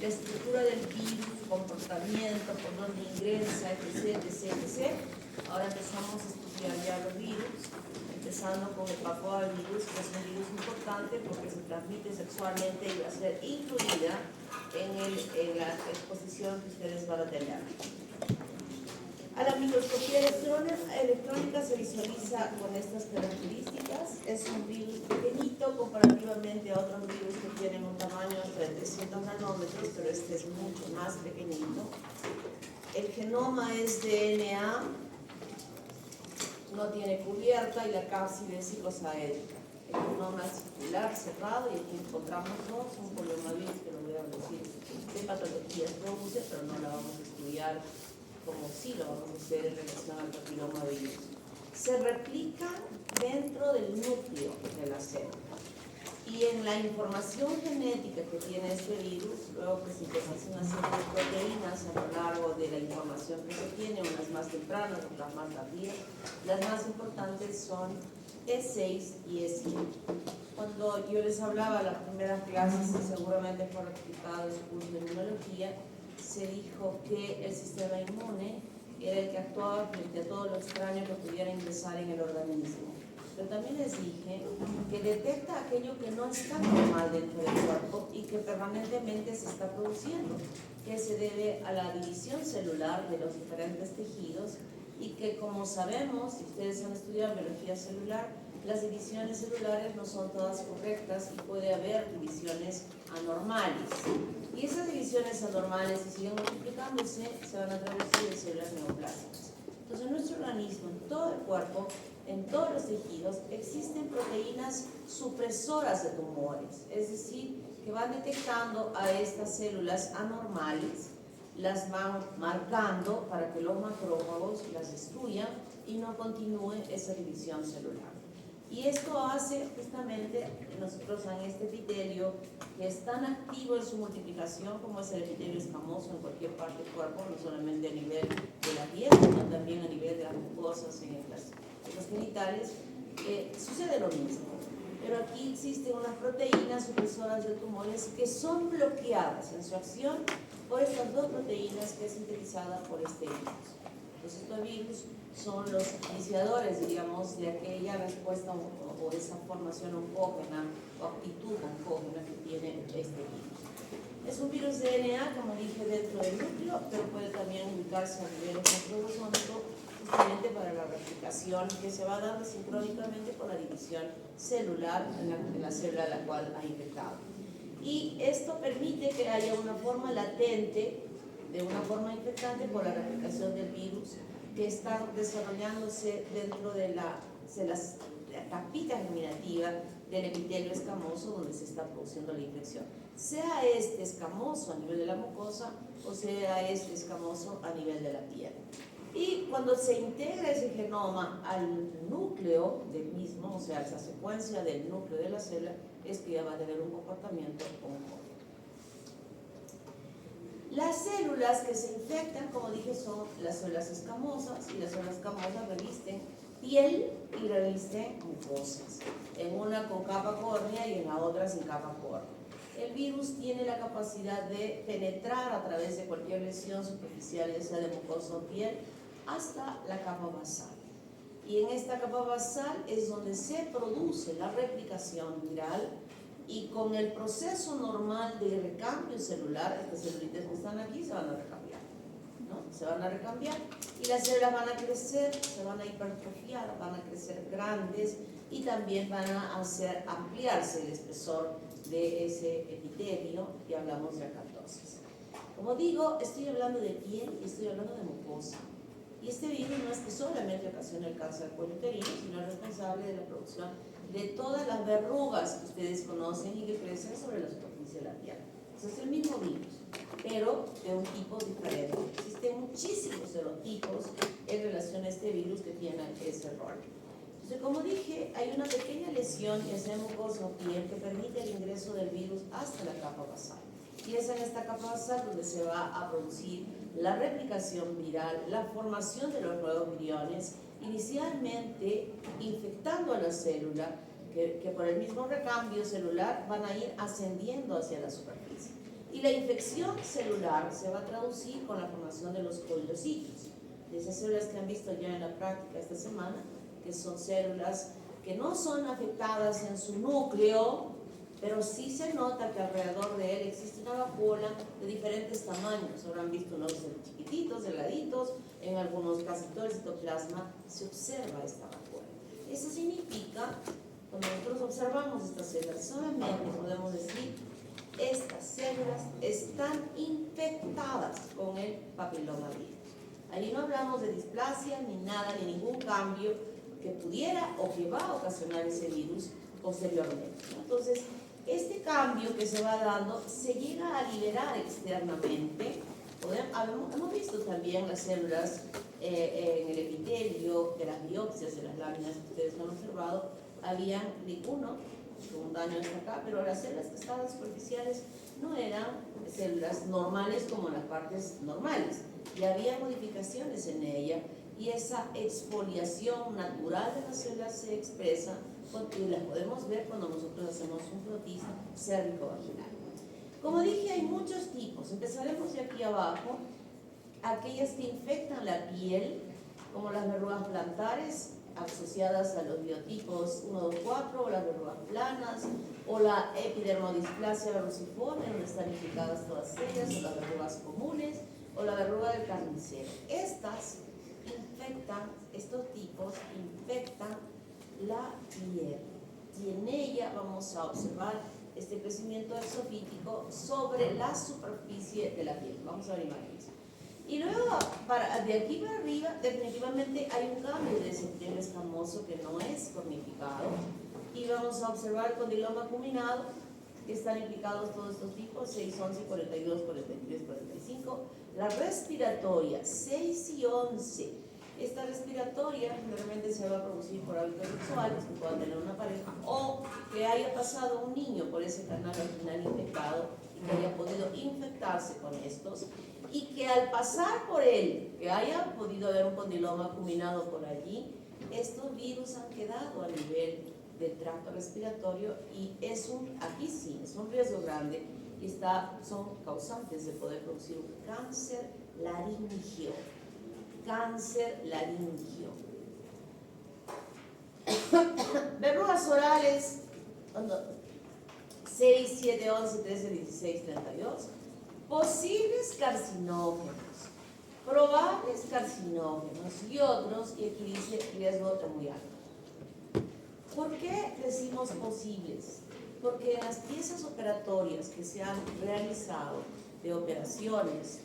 la estructura del virus, su comportamiento, por dónde ingresa, etc, etc. Ahora empezamos a estudiar ya los virus, empezando con el papoavirus, que es un virus importante porque se transmite sexualmente y va a ser incluida en la exposición que ustedes van a tener. A la microscopía electrónica se visualiza con estas características. Es un virus pequeñito comparativamente a otros virus que tienen un tamaño de 300 nanómetros, pero este es mucho más pequeñito. El genoma es DNA, no tiene cubierta y la cápside es ciclosaédrica. El genoma es circular, cerrado, y aquí encontramos un poliomavirus que lo voy a decir qué patologías produce, pero no la vamos a estudiar como sí lo vamos a hacer en relación al papilomavirus. Se replican dentro del núcleo de la célula. Y en la información genética que tiene este virus, luego que se hace una serie de proteínas a lo largo de la información que se tiene, unas más tempranas, otras más tardías, las más importantes son E6 y E7. Cuando yo les hablaba en las primeras clases, y seguramente fue explicado en el curso de inmunología, se dijo que el sistema inmune era el que actuaba frente a todo lo extraño que pudiera ingresar en el organismo. Pero también les dije que detecta aquello que no está normal dentro del cuerpo y que permanentemente se está produciendo, que se debe a la división celular de los diferentes tejidos y que, como sabemos, si ustedes han estudiado biología celular, las divisiones celulares no son todas correctas y puede haber divisiones anormales. Y esas divisiones anormales, si siguen multiplicándose, se van a traducir en células neoplásicas. Entonces, en nuestro organismo, en todo el cuerpo, en todos los tejidos, existen proteínas supresoras de tumores, es decir, que van detectando a estas células anormales, las van marcando para que los macrófagos las destruyan y no continúe esa división celular. Y esto hace justamente que nosotros en este epitelio, que es tan activo en su multiplicación como es el epitelio escamoso en cualquier parte del cuerpo, no solamente a nivel de la piel, sino también a nivel de las mucosas, en los genitales, sucede lo mismo. Pero aquí existen unas proteínas supresoras de tumores que son bloqueadas en su acción por estas dos proteínas que es sintetizada por este virus. Entonces, estos virus son los iniciadores, digamos, de aquella respuesta o esa formación oncógena o actitud oncógena que tiene este virus. Es un virus de DNA, como dije, dentro del núcleo, pero puede también ubicarse a nivel cromosómico, justamente para la replicación que se va dando sincrónicamente con la división celular en la célula a la cual ha infectado. Y esto permite que haya una forma latente de una forma infectante por la replicación del virus que está desarrollándose dentro de la capita germinativa del epitelio escamoso donde se está produciendo la infección. Sea este escamoso a nivel de la mucosa o sea este escamoso a nivel de la piel. Y cuando se integra ese genoma al núcleo del mismo, o sea, esa secuencia del núcleo de la célula, es que ya va a tener un comportamiento oncógeno. Las células que se infectan, como dije, son las células escamosas, y las células escamosas revisten piel y revisten mucosas, en una con capa córnea y en la otra sin capa córnea. El virus tiene la capacidad de penetrar a través de cualquier lesión superficial, ya sea de mucosa o piel, hasta la capa basal. Y en esta capa basal es donde se produce la replicación viral, y con el proceso normal de recambio celular, estas celulitas que están aquí se van a recambiar, ¿no? Se van a recambiar y las células van a crecer, se van a hipertrofiar, van a crecer grandes y también van a hacer ampliarse el espesor de ese epitelio y hablamos de acatosis. Como digo, estoy hablando de piel y estoy hablando de mucosa. Y este virus no es que solamente ocasiona el cáncer uterino, sino es responsable de la producción de todas las verrugas que ustedes conocen y que crecen sobre la superficie de la piel. Entonces es el mismo virus, pero de un tipo diferente. Existen muchísimos serotipos en relación a este virus que tiene ese rol. Entonces, como dije, hay una pequeña lesión, ya sea mucosa o piel, que permite el ingreso del virus hasta la capa basal. Y es en esta capa basal donde se va a producir la replicación viral, la formación de los nuevos viriones, inicialmente infectando a la célula, que por el mismo recambio celular van a ir ascendiendo hacia la superficie. Y la infección celular se va a traducir con la formación de los coliocitos, de esas células que han visto ya en la práctica esta semana, que son células que no son afectadas en su núcleo, pero sí se nota que alrededor de él existe una vacuola de diferentes tamaños. Habrán visto unos chiquititos, delgaditos, en algunos casi todo el citoplasma se observa esta vacuola. Eso significa, cuando nosotros observamos estas células, solamente podemos decir estas células están infectadas con el papilomavirus. Ahí no hablamos de displasia, ni nada, ni ningún cambio que pudiera o que va a ocasionar ese virus posteriormente, ¿no? Entonces, este cambio que se va dando se llega a liberar externamente. Hemos visto también las células en el epitelio de las biopsias de las láminas que ustedes han observado, habían uno con un daño hasta acá, pero las células que estaban superficiales no eran células normales como las partes normales, y había modificaciones en ella, y esa exfoliación natural de las células se expresa y las podemos ver cuando nosotros hacemos un frotis cérvico-vaginal. Como dije, hay muchos tipos. Empezaremos de aquí abajo. Aquellas que infectan la piel, como las verrugas plantares asociadas a los biotipos 1, 2, 4, o las verrugas planas, o la epidermodisplasia verruciforme, donde están implicadas todas ellas, o las verrugas comunes, o la verruga del carnicero. Estas infectan, estos tipos infectan la piel, y en ella vamos a observar este crecimiento exofítico sobre la superficie de la piel. Vamos a ver imágenes. Y luego, de aquí para arriba, definitivamente hay un cambio de ese epitelio escamoso que no es cornificado, y vamos a observar el condiloma acuminado, que están implicados todos estos tipos, 6, 11, 42, 43, 45. La respiratoria, 6 y 11. Esta respiratoria generalmente se va a producir por hábitos sexuales, que puedan tener una pareja, o que haya pasado un niño por ese canal vaginal infectado y que haya podido infectarse con estos, y que al pasar por él, que haya podido haber un condiloma acuminado por allí, estos virus han quedado a nivel del tracto respiratorio, y aquí sí, es un riesgo grande, y son causantes de poder producir un cáncer laringio. Cáncer laringio. Verrugas orales, 6, 7, 11, 13, 16, 32. Posibles carcinógenos, probables carcinógenos y otros, y aquí dice riesgo muy alto. ¿Por qué decimos posibles? Porque en las piezas operatorias que se han realizado de operaciones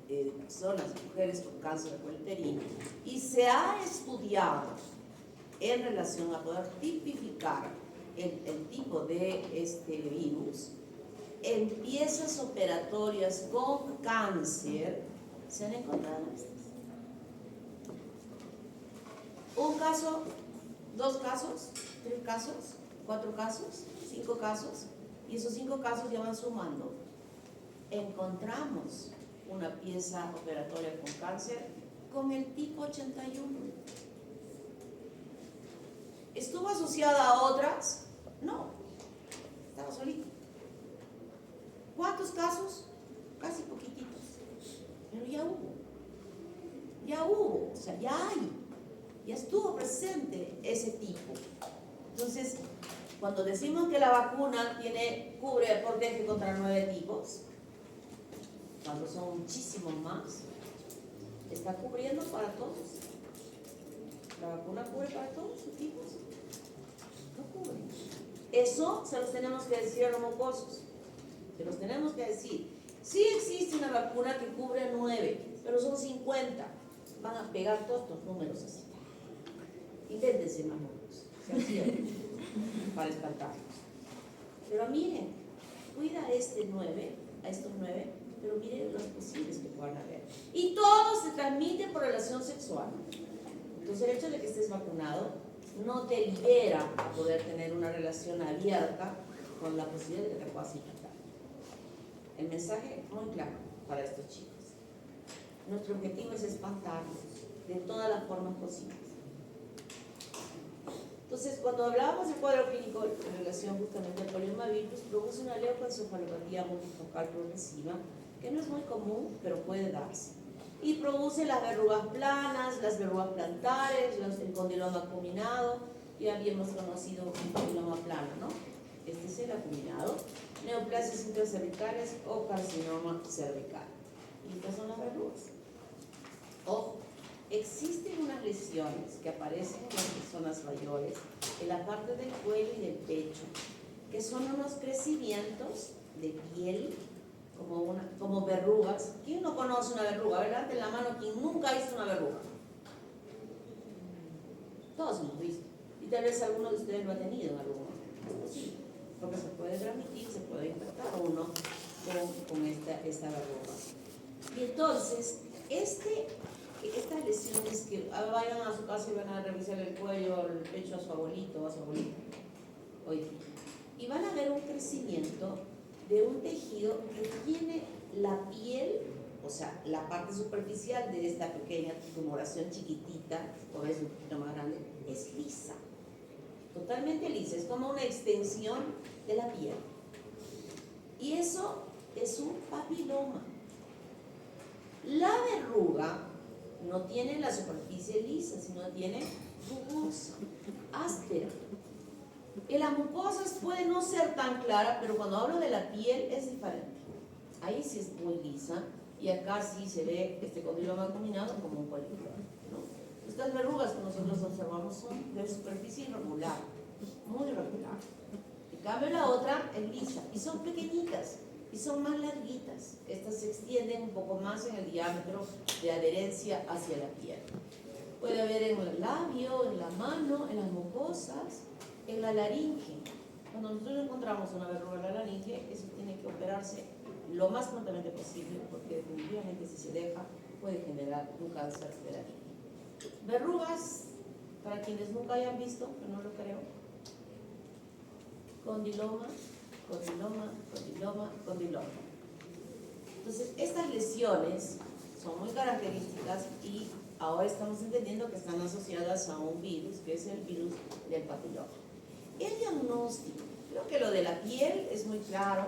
de personas, mujeres con cáncer de cuello uterino, y se ha estudiado en relación a poder tipificar el tipo de este virus, en piezas operatorias con cáncer se han encontrado estas. Un caso, 2 casos, 3 casos, 4 casos, 5 casos, y esos 5 casos ya van sumando. Encontramos una pieza operatoria con cáncer con el tipo 81. ¿Estuvo asociada a otras? No, estaba solito. ¿Cuántos casos? Casi poquititos, pero ya hubo, o sea, ya estuvo presente ese tipo. Entonces, cuando decimos que la vacuna cubre, protege contra 9 tipos, cuando son muchísimos más, está cubriendo para todos. ¿La vacuna cubre para todos los tipos? No cubre. Eso se los tenemos que decir a los mocosos. Se los tenemos que decir. Sí existe una vacuna que cubre 9, pero son 50. Van a pegar todos estos números así. Invéntense más números, sean ciertos, para espantarlos. Pero miren, cuida a estos 9, pero miren los posibles que puedan haber. Y todos se transmiten por relación sexual. Entonces el hecho de que estés vacunado no te libera a poder tener una relación abierta con la posibilidad de que te puedas infectar. El mensaje es muy claro para estos chicos. Nuestro objetivo es espantarlos de todas las formas posibles. Entonces, cuando hablábamos del cuadro clínico en relación justamente al poliomavirus, produce una leucoencefalopatía multifocal progresiva, que no es muy común, pero puede darse. Y produce las verrugas planas, las verrugas plantares, el condiloma acuminado. Ya habíamos conocido un condiloma plano, ¿no? Este es el acuminado. Neoplasias intracervicales o carcinoma cervical. Y estas son las verrugas. Ojo, existen unas lesiones que aparecen en las personas mayores en la parte del cuello y del pecho, que son unos crecimientos de piel como verrugas. ¿Quién no conoce una verruga? ¿Verdad? En la mano, ¿quién nunca ha visto una verruga? Todos hemos visto. Y tal vez alguno de ustedes lo ha tenido en algún momento. Sí, porque se puede transmitir, se puede infectar a uno con esta verruga. Y entonces, estas lesiones que vayan a su casa y van a revisar el cuello, el pecho a su abuelito o a su abuelita, y van a ver un crecimiento de un tejido que tiene la piel, o sea, la parte superficial de esta pequeña tumoración chiquitita, o es un poquito más grande, es lisa, totalmente lisa, es como una extensión de la piel. Y eso es un papiloma. La verruga no tiene la superficie lisa, sino tiene rugosa, áspera. En las mucosas puede no ser tan clara, pero cuando hablo de la piel es diferente. Ahí sí es muy lisa y acá sí se ve este condiloma combinado como un polígono, ¿no? Estas verrugas que nosotros observamos son de superficie irregular, muy irregular. En cambio la otra es lisa y son pequeñitas y son más larguitas. Estas se extienden un poco más en el diámetro de adherencia hacia la piel. Puede haber en el labio, en la mano, en las mucosas, en la laringe. Cuando nosotros encontramos una verruga en la laringe, eso tiene que operarse lo más prontamente posible, porque definitivamente si se deja puede generar un cáncer de laringe. Verrugas, para quienes nunca hayan visto, que no lo creo, condiloma, condiloma, condiloma, condiloma. Entonces, estas lesiones son muy características y ahora estamos entendiendo que están asociadas a un virus, que es el virus del papiloma. El diagnóstico, creo que lo de la piel es muy claro,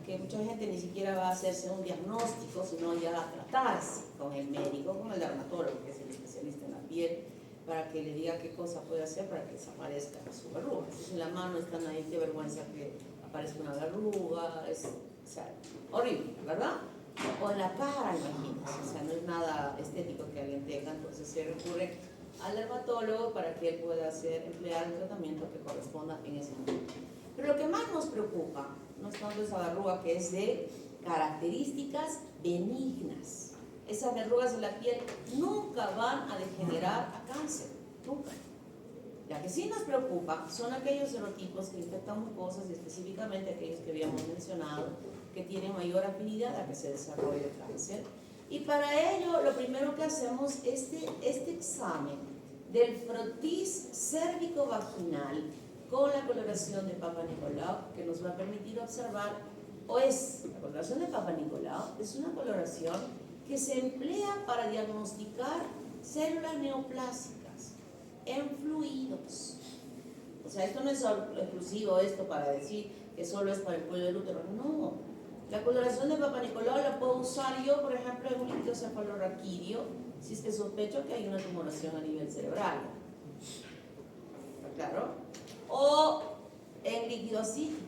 que mucha gente ni siquiera va a hacerse un diagnóstico, sino ya a tratarse con el médico, con el dermatólogo, que es el especialista en la piel, para que le diga qué cosa puede hacer para que desaparezca su verruga. Si en la mano están ahí, qué vergüenza que aparezca una verruga, o sea, horrible, ¿verdad? O en la cara, imagínense, o sea, no es nada estético que alguien tenga, entonces se recurre al dermatólogo para que él pueda emplear el tratamiento que corresponda en ese momento. Pero lo que más nos preocupa no es tanto esa verruga, que es de características benignas. Esas verrugas de la piel nunca van a degenerar a cáncer, nunca. La que sí nos preocupa son aquellos serotipos que infectan mucosas y específicamente aquellos que habíamos mencionado, que tienen mayor afinidad a que se desarrolle el cáncer. Y para ello, lo primero que hacemos es este examen del frotis cérvico-vaginal con la coloración de Papa Nicolau, que nos va a permitir observar, la coloración de Papa Nicolau es una coloración que se emplea para diagnosticar células neoplásicas en fluidos. O sea, esto no es exclusivo para decir que solo es para el cuello del útero, no. La coloración de Papa Nicolau la puedo usar yo, por ejemplo, en un líquido cefalorraquídeo, si es que sospecho que hay una tumoración a nivel cerebral. ¿Está claro? O en líquido acítico,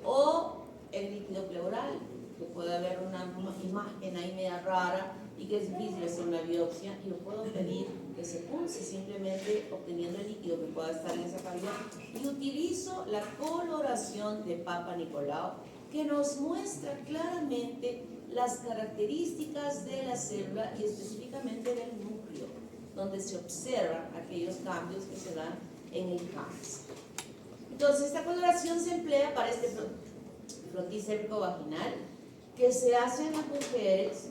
o en líquido pleural, que puede haber una imagen ahí media rara y que es difícil hacer una biopsia, y yo puedo pedir que se pulse simplemente obteniendo el líquido que pueda estar en esa cavidad, y utilizo la coloración de Papa Nicolau, que nos muestra claramente las características de la célula y específicamente del núcleo, donde se observan aquellos cambios que se dan en el cáncer. Entonces, esta coloración se emplea para este frotis cérvico-vaginal que se hace en las mujeres,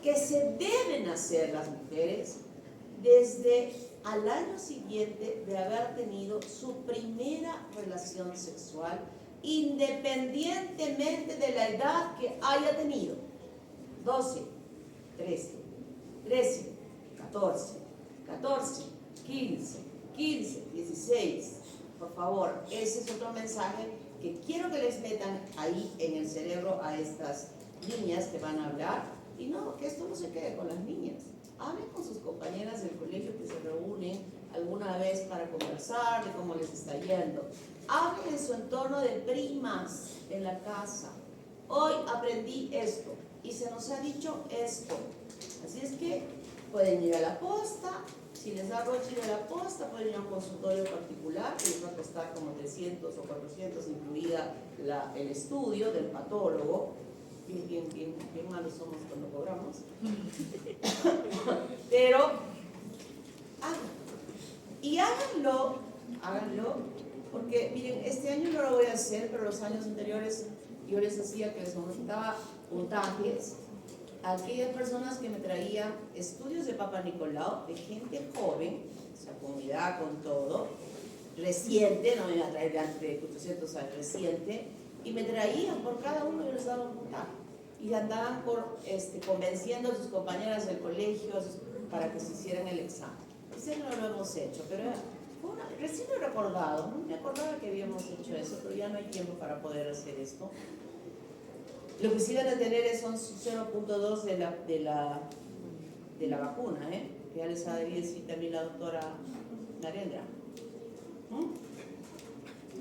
que se deben hacer las mujeres desde al año siguiente de haber tenido su primera relación sexual, independientemente de la edad que haya tenido. 12, 13, 13, 14, 14, 15, 15, 16, por favor, ese es otro mensaje que quiero que les metan ahí en el cerebro a estas niñas que van a hablar. Y no, que esto no se quede con las niñas. Hablen con sus compañeras del colegio que se reúnen alguna vez para conversar de cómo les está yendo. Hablen en su entorno de primas en la casa. Hoy aprendí esto y se nos ha dicho esto. Así es que pueden ir a la posta. Si les da roche ir a la posta, pueden ir a un consultorio particular que les va a costar como 300 o 400, incluida el estudio del patólogo. Bien malos somos cuando cobramos. Pero háganlo. Y háganlo, porque miren, este año no lo voy a hacer, pero los años anteriores yo les hacía que les aumentaba puntajes a aquellas personas que me traían estudios de Papa Nicolau, de gente joven, o sea, comunidad con todo, reciente, no me iba a traer de antes de 800 años, reciente, y me traían por cada uno, yo les daba un puntaje. Y andaban convenciendo a sus compañeras del colegio para que se hicieran el examen. Ese no lo hemos hecho, pero recién lo he recordado, no me acordaba que habíamos hecho eso, pero ya no hay tiempo para poder hacer esto. Lo que sí van a tener son 0.2 de la vacuna, que ya les ha debido decir también la doctora Narendra.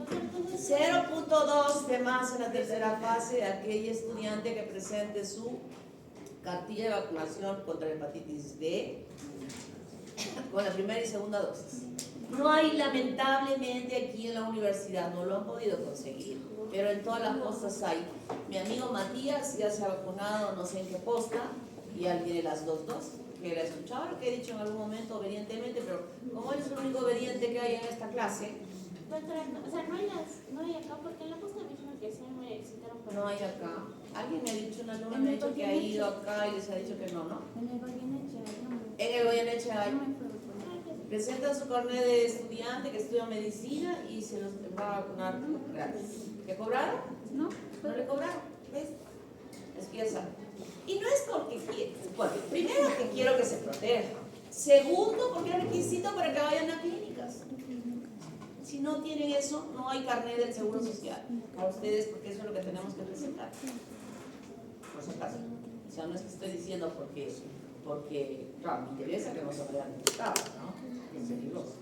0.2 de más en la tercera fase de aquella estudiante que presente su cartilla de vacunación contra la hepatitis B con la primera y segunda dosis. No hay, lamentablemente, aquí en la universidad, no lo han podido conseguir, pero en todas las postas hay. Mi amigo Matías ya se ha vacunado, no sé en qué posta, y ya tiene las dos dosis. Que la escuchaba lo que he dicho en algún momento obedientemente, pero como él es el único obediente que hay en esta clase. Doctora, o sea, no hay acá, porque en la posta me dijeron que sí me citaron para... No hay acá. Alguien me ha dicho, una alumna me ha dicho que ha ido acá y les ha dicho que no, ¿no? En el Goyeneche hay, no me... En el Goyeneche hay. No me fue por Presentan su carnet de estudiante que estudia medicina y se los va a vacunar gratis. ¿Le cobraron? ¿No? ¿No le cobraron? ¿Ves? Es que ya saben. Y no es porque quiero, porque primero que quiero que se protejan. Segundo, porque es requisito para que vayan a clínicas. Si no tienen eso, no hay carnet del Seguro Social para ustedes, porque eso es lo que tenemos que presentar. Por si acaso. O sea, no es que estoy diciendo porque claro, me interesa que no se vayan a ¿no? Es peligroso.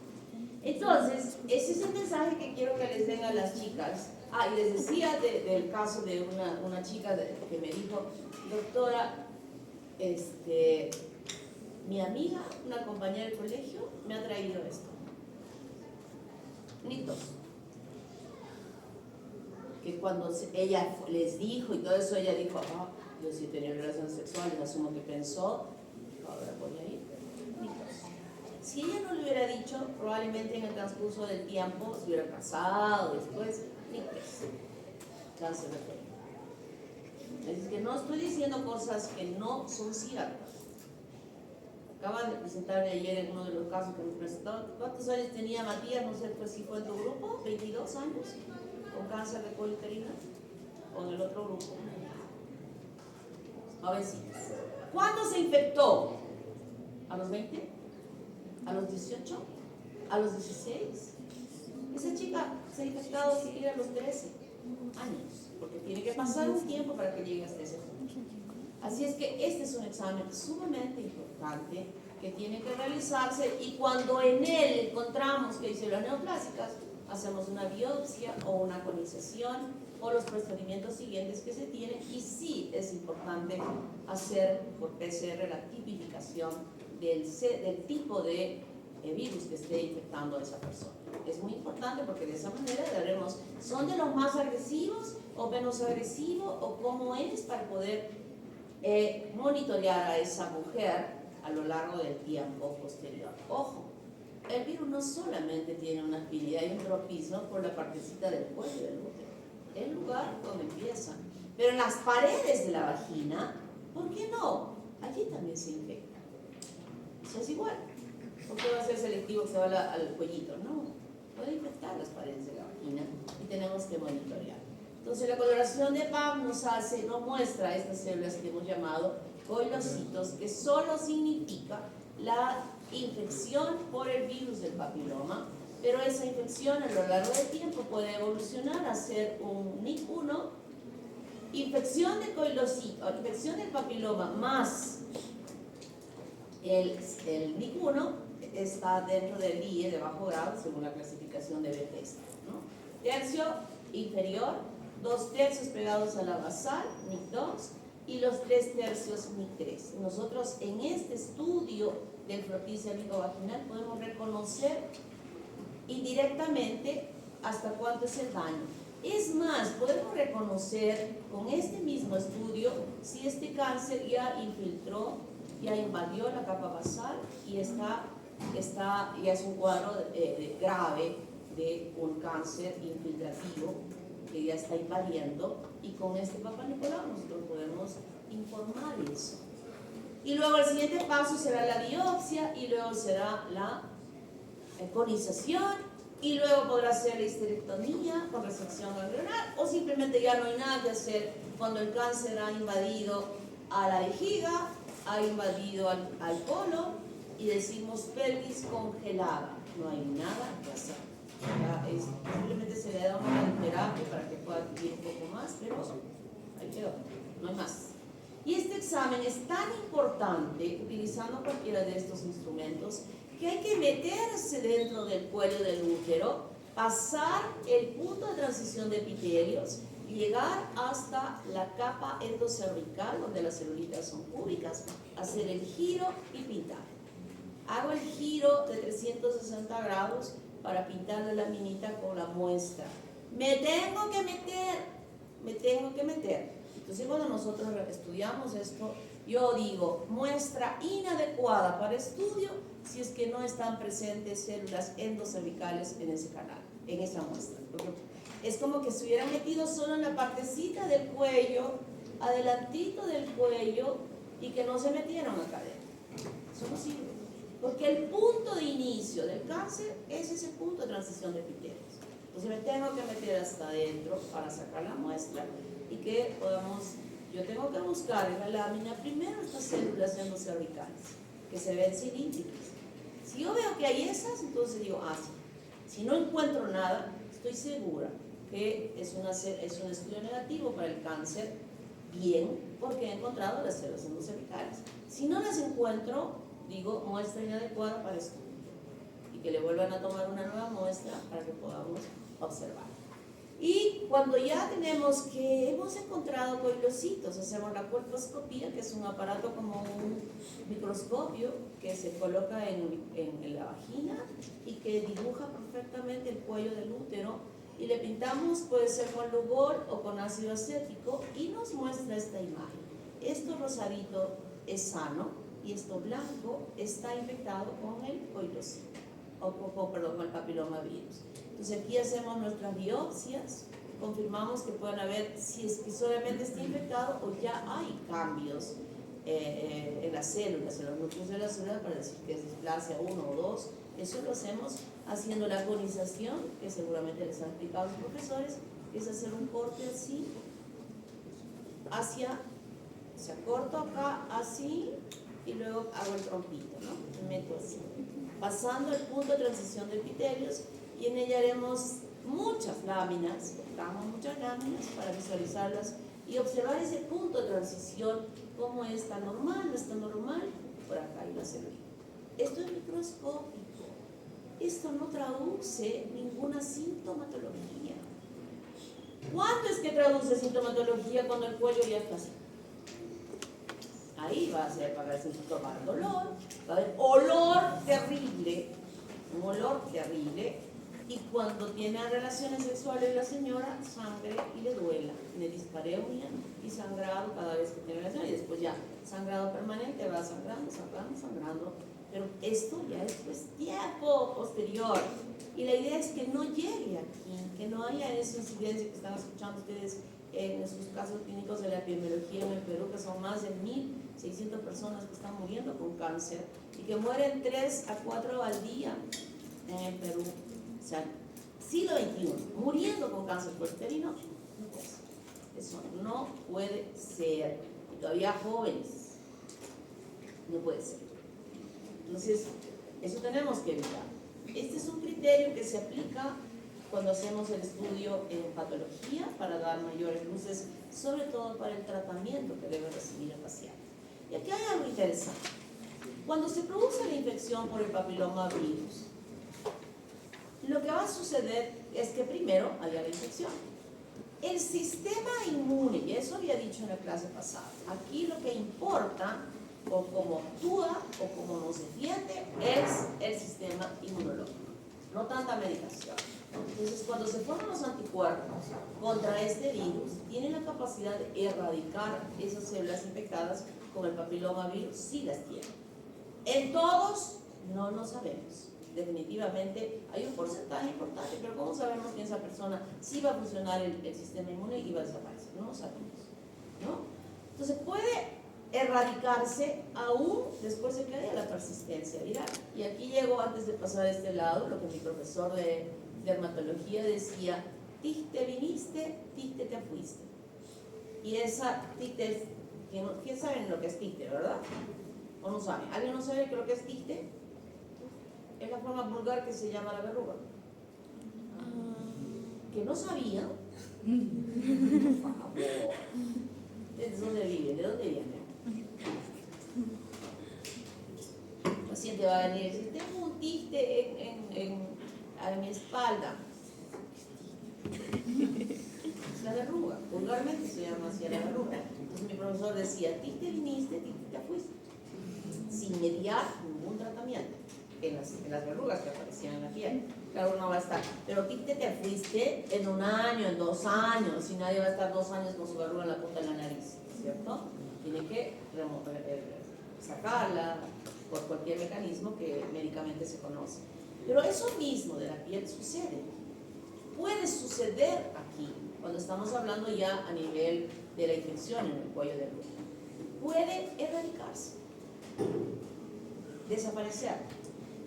Entonces, ese es el mensaje que quiero que les den a las chicas. Y les decía del caso de una chica que me dijo, doctora, mi amiga, una compañera del colegio, me ha traído esto. Nitos. Que cuando ella les dijo y todo eso, ella dijo, yo sí tenía relaciones sexuales, asumo que pensó, ahora voy a ir. Nitos. Si ella no le hubiera dicho, probablemente en el transcurso del tiempo se hubiera casado después, nitos. Cáncer de cuello. Es que no estoy diciendo cosas que no son ciertas. Acaban de presentarme ayer en uno de los casos que me presentaron. ¿Cuántos años tenía Matías? No sé si fue en tu grupo, 22 años, con cáncer de cuello uterino, o en el otro grupo. Jovencitas. ¿Cuándo se infectó? ¿A los 20? ¿A los 18? ¿A los 16? Esa chica se ha infectado siquiera a los 13 años, porque tiene que pasar un tiempo para que llegue hasta ese punto. Así es que este es un examen sumamente importante que tiene que realizarse, y cuando en él encontramos que hay células neoplásicas, hacemos una biopsia o una conización o los procedimientos siguientes que se tienen, y sí es importante hacer por PCR la tipificación del tipo de virus que esté infectando a esa persona. Es muy importante porque de esa manera veremos, ¿son de los más agresivos o menos agresivos o cómo es, para poder monitorear a esa mujer a lo largo del tiempo posterior? Ojo, el virus no solamente tiene una afinidad y un tropismo por la partecita del cuello del útero, el lugar donde empieza, pero en las paredes de la vagina, ¿por qué no? Allí también se infecta. Eso es igual. ¿Por qué va a ser selectivo que se va al cuellito? No, puede infectar las paredes de la vagina y tenemos que monitorear. Entonces la coloración de PAP nos muestra estas células que hemos llamado coilocitos, que solo significa la infección por el virus del papiloma, pero esa infección a lo largo del tiempo puede evolucionar a ser un NIC1, infección de coilocito, infección del papiloma más el NIC1 está dentro del IE de bajo grado según la clasificación de Bethesda, ¿no? Tercio inferior, 2/3 pegados a la basal, NIC2, y los 3/3 NIC3. Nosotros en este estudio del frotis cérvico-vaginal podemos reconocer indirectamente hasta cuánto es el daño. Es más, podemos reconocer con este mismo estudio si este cáncer ya infiltró, ya invadió la capa basal y ya es un cuadro grave de un cáncer infiltrativo que ya está invadiendo, y con este Papa Nicolau nosotros podemos informar eso. Y luego el siguiente paso será la biopsia, y luego será la conización, y luego podrá ser la histerectomía con resección ganglionar, o simplemente ya no hay nada que hacer cuando el cáncer ha invadido a la vejiga, ha invadido al colon, y decimos pelvis congelada. No hay nada que hacer. Simplemente se le da una radioterapia para que pueda vivir un poco más, pero ahí quedó, no hay más. Y este examen es tan importante, utilizando cualquiera de estos instrumentos, que hay que meterse dentro del cuello del útero, pasar el punto de transición de epitelios, llegar hasta la capa endocervical, donde las celulitas son cúbicas, hacer el giro y pintar. Hago el giro de 360 grados para pintar la laminita con la muestra. Me tengo que meter. Entonces, cuando nosotros estudiamos esto, yo digo, muestra inadecuada para estudio si es que no están presentes células endocervicales en ese canal, en esa muestra. Porque es como que se hubieran metido solo en la partecita del cuello, adelantito del cuello, y que no se metieron acá adentro. Eso no sirve. Porque el punto de inicio del cáncer es ese punto de transición de epitelios. Entonces me tengo que meter hasta adentro para sacar la muestra y que podamos, yo tengo que buscar en la lámina primero estas células endocervicales que se ven cilíndricas. Si yo veo que hay esas, entonces digo, sí. Si no encuentro nada, estoy segura que es un estudio negativo para el cáncer, bien, porque he encontrado las células endocervicales. Si no las encuentro, digo, muestra inadecuada para estudio, y que le vuelvan a tomar una nueva muestra para que podamos observar. Y cuando ya tenemos que hemos encontrado coilocitos, hacemos la colposcopía, que es un aparato como un microscopio que se coloca en la vagina y que dibuja perfectamente el cuello del útero, y le pintamos, puede ser con Lugol o con ácido acético, y nos muestra esta imagen. Esto rosadito es sano, y esto blanco está infectado con el coilocito, con el papilomavirus. Entonces aquí hacemos nuestras biopsias, confirmamos que pueden haber, si es que solamente está infectado o ya hay cambios en las células, en los núcleos de la célula, para decir que es displasia 1 o 2. Eso lo hacemos haciendo la conización, que seguramente les han explicado los profesores, que es hacer un corte así, o sea, corto acá así, y luego hago el trompito, ¿no? Me meto así, pasando el punto de transición de epitelios, y en ella haremos muchas láminas, cortamos muchas láminas para visualizarlas y observar ese punto de transición, cómo está normal, no está normal, por acá hay la célula. Esto es microscópico, esto no traduce ninguna sintomatología. ¿Cuándo es que traduce sintomatología? Cuando el cuello ya está así. Ahí va a ser para el síntoma de dolor, va a haber olor terrible, un olor terrible, y cuando tiene relaciones sexuales la señora, sangre y le duela, tiene dispareunia y sangrado cada vez que tiene relaciones, y después ya sangrado permanente, va sangrando, pero esto ya es pues tiempo posterior, y la idea es que no llegue aquí, que no haya esa incidencia que están escuchando ustedes en sus casos clínicos de la epidemiología en el Perú, que son más de 1.600 personas que están muriendo con cáncer, y que mueren 3 a 4 al día en el Perú. O sea, siglo XXI, muriendo con cáncer puerperino, no puede ser. Eso no puede ser. Y todavía jóvenes, no puede ser. Entonces, Eso tenemos que evitar. Este es un criterio que se aplica cuando hacemos el estudio en patología para dar mayores luces, sobre todo para el tratamiento que debe recibir el paciente. Y aquí hay algo interesante. Cuando se produce la infección por el papiloma virus, lo que va a suceder es que primero haya la infección. El sistema inmune, y eso había dicho en la clase pasada, aquí lo que importa, o cómo actúa, o cómo nos defiende, es el sistema inmunológico, no tanta medicación. Entonces, cuando se forman los anticuerpos contra este virus, tienen la capacidad de erradicar esas células infectadas con el papiloma virus, sí las tienen. En todos, no lo sabemos. Definitivamente hay un porcentaje importante, pero ¿cómo sabemos que esa persona sí va a funcionar el sistema inmune y va a desaparecer? No lo sabemos, ¿no? Entonces puede erradicarse aún después de que haya la persistencia viral. Y aquí llego, antes de pasar a este lado, lo que mi profesor de dermatología decía: ticte viniste, ticte te fuiste. Y esa ticte, ¿quién sabe lo que es ticte, verdad? ¿O no sabe? ¿Alguien no sabe qué es lo que es ticte? Es la forma vulgar que se llama la verruga. ¿Que no sabía? Por favor. ¿De dónde vive? ¿De dónde viene? El paciente va a venir y decir: tengo un ticte a mi espalda. Es la verruga. Vulgarmente se llama así a la verruga. Entonces mi profesor decía: ticte viniste, ticte te fuiste. Sin mediar ningún tratamiento en las verrugas que aparecían en la piel. Claro, uno va a estar, pero ticte te fuiste en 1 año, en 2 años, y nadie va a estar 2 años con su verruga en la punta de la nariz, ¿cierto? Tiene que sacarla por cualquier mecanismo que médicamente se conoce. Pero eso mismo de la piel sucede. Puede suceder aquí, cuando estamos hablando ya a nivel de la infección en el cuello del útero. Puede erradicarse, desaparecer,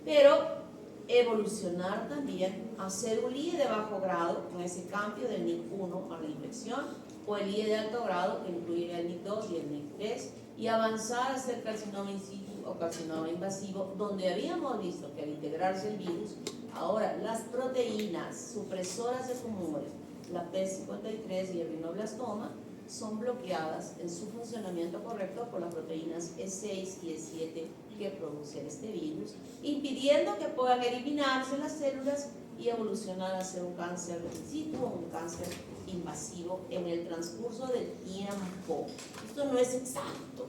pero evolucionar también a ser un IE de bajo grado con ese cambio del NIC1 a la infección, o el IE de alto grado que incluye el NIC2 y el NIC3, y avanzar a ser carcinoma in situ o carcinoma invasivo, donde habíamos visto que al integrarse el virus, ahora las proteínas supresoras de tumores, la P53 y el rinoblastoma, son bloqueadas en su funcionamiento correcto por las proteínas E6 y E7 que producen este virus, impidiendo que puedan eliminarse las células y evolucionar a ser un cáncer in situ o un cáncer invasivo en el transcurso del tiempo. Esto no es exacto.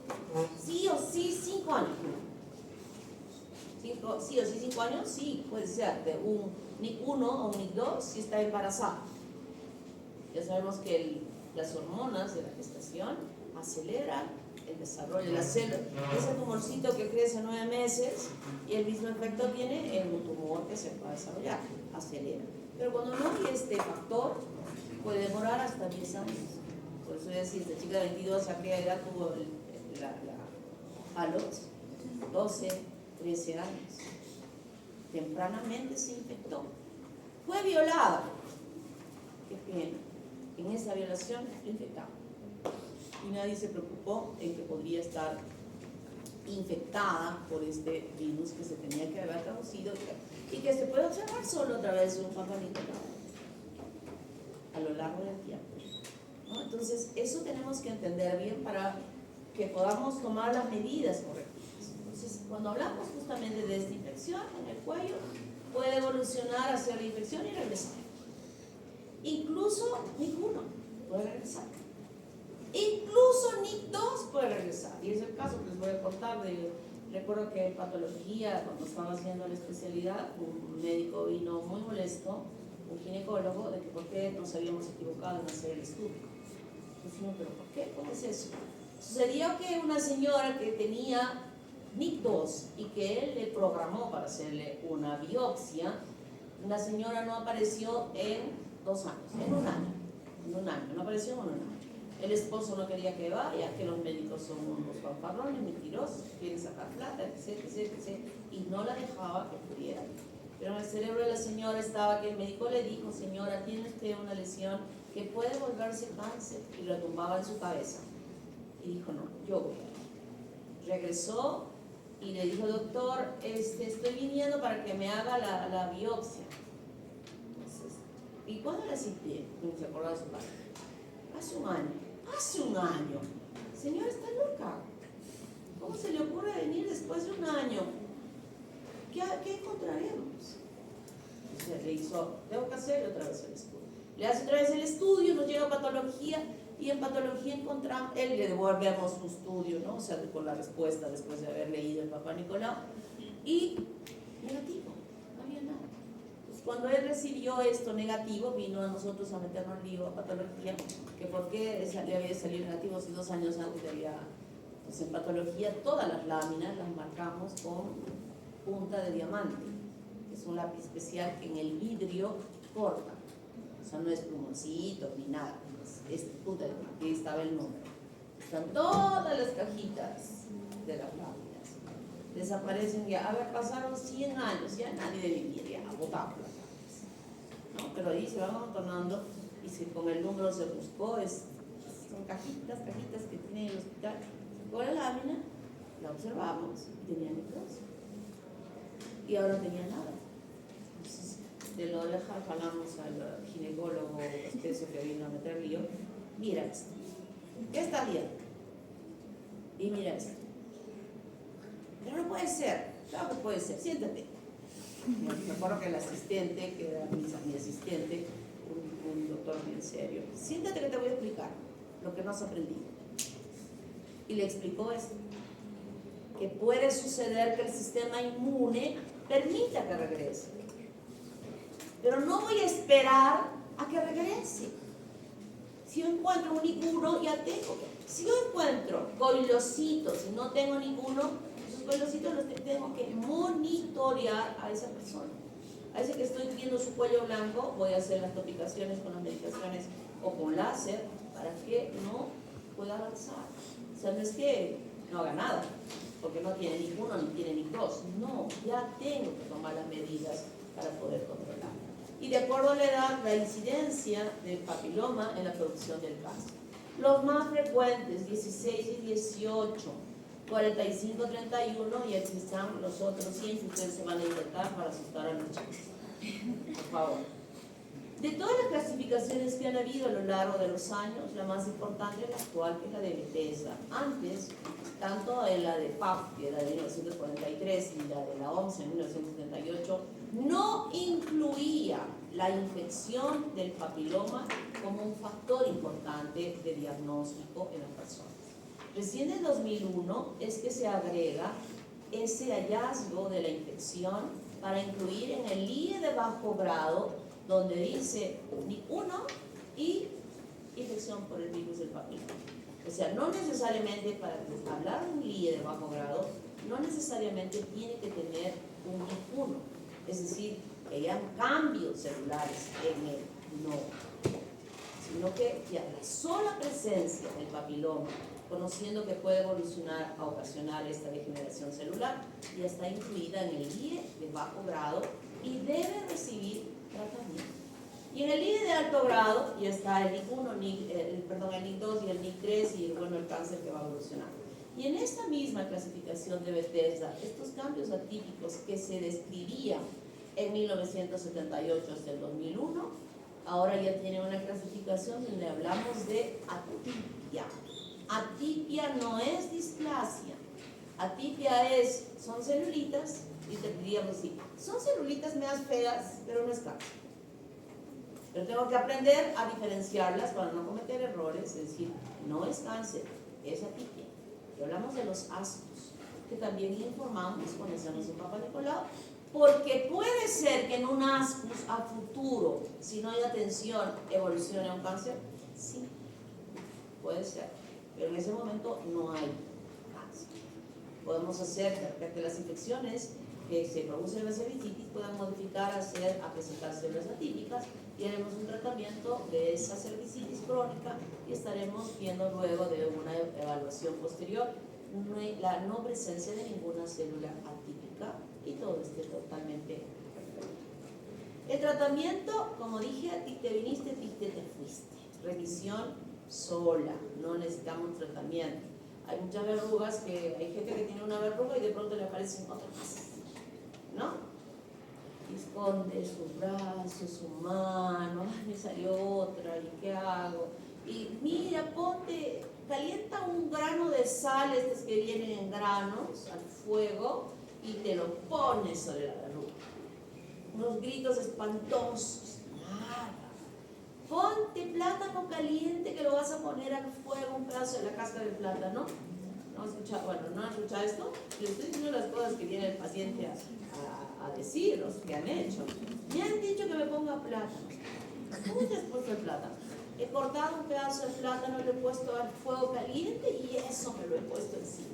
Sí o sí 5 años. Sí o sí 5 años, sí, puede ser de un NIC1 o un NIC2 si está embarazada. Ya sabemos que las hormonas de la gestación aceleran el desarrollo de la célula. Ese tumorcito que crece 9 meses y el mismo efecto tiene en un tumor que se va a desarrollar, acelera. Pero cuando no hay este factor, puede demorar hasta 10 años. Por eso decía, esta chica de 22 a qué edad tuvo a los 12, 13 años. Tempranamente se infectó. Fue violada. Qué pena. En esa violación lo infectaron. Y nadie se preocupó en que podría estar infectada por este virus que se tenía que haber traducido y que se puede observar solo a través de un Papa Nicolau a lo largo del tiempo, ¿no? Entonces, eso tenemos que entender bien para que podamos tomar las medidas correctivas. Entonces, cuando hablamos justamente de esta infección en el cuello, puede evolucionar hacia la infección y regresar. Incluso NIC1 puede regresar. Incluso NIC2 puede regresar. Y es el caso que les voy a contar. Recuerdo que en patología, cuando estaba haciendo la especialidad, un médico vino muy molesto, un ginecólogo, de que por qué nos habíamos equivocado en hacer el estudio. Decimos, ¿pero por qué? ¿Cómo es eso? Sucedió que una señora que tenía NIC2 y que él le programó para hacerle una biopsia, la señora no apareció en 2 años, en un año, no apareció en un año. El esposo no quería que vaya, que los médicos son unos fanfarrones, mentirosos, quieren sacar plata, etc. Y no la dejaba que pudiera. Pero en el cerebro de la señora estaba que el médico le dijo: señora, tiene usted una lesión que puede volverse cáncer, y lo tumbaba en su cabeza. Y dijo: no, yo voy a ir. Regresó y le dijo, doctor, estoy viniendo para que me haga la biopsia. Entonces, ¿y cuándo la cité? Y se acordó de su padre. Hace un año. Hace un año. Señora, está loca. ¿Cómo se le ocurre venir después de un año? ¿Qué encontraremos? Entonces le hizo, tengo que hacer otra vez el estudio. Le hace otra vez el estudio, nos llega a patología, y en patología encontramos, él le devolvemos su estudio, ¿no? O sea, con la respuesta después de haber leído el Papá Nicolau, y negativo, no había nada. Entonces, cuando él recibió esto negativo, vino a nosotros a meternos en lío a patología, que por qué le había salido negativo si 2 años antes había. Pues en patología todas las láminas las marcamos con punta de diamante, que es un lápiz especial que en el vidrio corta, o sea, no es plumoncito ni nada, es punta de diamante, ahí estaba el número. Están todas las cajitas de las láminas, desaparecen ya, a ver, pasaron 100 años, ya nadie debe vivir, ya botamos las láminas, ¿no? Pero ahí se van amontonando y con el número se buscó, son cajitas que tiene el hospital. Con la lámina, la observamos y tenía necrosis. Y ahora no tenía nada. Entonces, de lo lejos jalamos al ginecólogo espeso que vino a meter lío. Mira esto. ¿Qué está viendo? Y mira esto. Pero no puede ser. Claro que puede ser. Siéntate. Me acuerdo que el asistente, que era mi asistente, un doctor bien serio, siéntate que te voy a explicar lo que no has aprendido. Y le explicó esto, que puede suceder que el sistema inmune permita que regrese, pero no voy a esperar a que regrese. Si yo encuentro un IQ1, ya tengo. Si yo encuentro coilocitos y no tengo ninguno, esos coilocitos los tengo que monitorear a esa persona. A ese que estoy viendo su cuello blanco, voy a hacer las topicaciones con las medicaciones o con láser para que no pueda avanzar. O sea, no es que no haga nada, porque no tiene ni uno ni tiene ni dos. No, ya tengo que tomar las medidas para poder controlar. Y de acuerdo a la edad, la incidencia del papiloma en la producción del cáncer. Los más frecuentes, 16 y 18, 45, 31, y aquí están los otros 100 que ustedes se van a intentar para asustar a los chicos. Por favor. De todas las clasificaciones que han habido a lo largo de los años, la más importante es la actual, que es la de Bethesda. Antes, tanto la de PAP, que era de 1943, y la de la OMS en 1978, no incluía la infección del papiloma como un factor importante de diagnóstico en las personas. Recién en 2001 es que se agrega ese hallazgo de la infección para incluir en el IE de bajo grado, donde dice NIC1 y infección por el virus del papiloma. O sea, no necesariamente para hablar de un IE de bajo grado, no necesariamente tiene que tener un NIC1, es decir, que hayan cambios celulares en él, no, sino que ya la sola presencia del papiloma, conociendo que puede evolucionar a ocasionar esta degeneración celular, ya está incluida en el IE de bajo grado y debe recibir tratamiento. Y en el IE de alto grado ya está el NIC1, el NIC2 y el NIC3 y bueno, el cáncer que va a evolucionar. Y en esta misma clasificación de Bethesda, estos cambios atípicos que se describían en 1978 hasta el 2001, ahora ya tienen una clasificación donde hablamos de atipia. Atipia no es displasia. Atipia son celulitas, y te diríamos así, son celulitas medias feas, pero no es cáncer. Pero tengo que aprender a diferenciarlas para no cometer errores, es decir, no es cáncer, es atipia. Y hablamos de los ascos, que también informamos cuando hacemos un Papá Nicolau, porque puede ser que en un ascus a futuro, si no hay atención, evolucione a un cáncer. Sí, puede ser, pero en ese momento no hay cáncer. Podemos hacer que las infecciones que se producen en la cervicitis puedan modificar a presentar células atípicas y haremos un tratamiento de esa cervicitis crónica y estaremos viendo luego de una evaluación posterior la no presencia de ninguna célula atípica y todo esté totalmente perfecto. El tratamiento, como dije, a ti te viniste, a ti te fuiste. Revisión sola, no necesitamos tratamiento. Hay muchas verrugas que hay gente que tiene una verruga y de pronto le aparecen otras más, ¿no? Y esconde sus brazos, su mano, ay, me salió otra, ¿y qué hago? Y mira, ponte, calienta un grano de sal, estos que vienen en granos, al fuego, y te lo pones sobre la verruga. Unos gritos espantosos, nada. Ponte plátano caliente que lo vas a poner al fuego, un pedazo de la cáscara del plátano. ¿No has escuchado? Bueno, ¿no has escuchado esto? Le estoy diciendo las cosas que viene el paciente a decir, los que han hecho. Me han dicho que me ponga plátano. ¿Cómo te has puesto el plátano? He cortado un pedazo de plátano, lo he puesto al fuego caliente y eso me lo he puesto encima.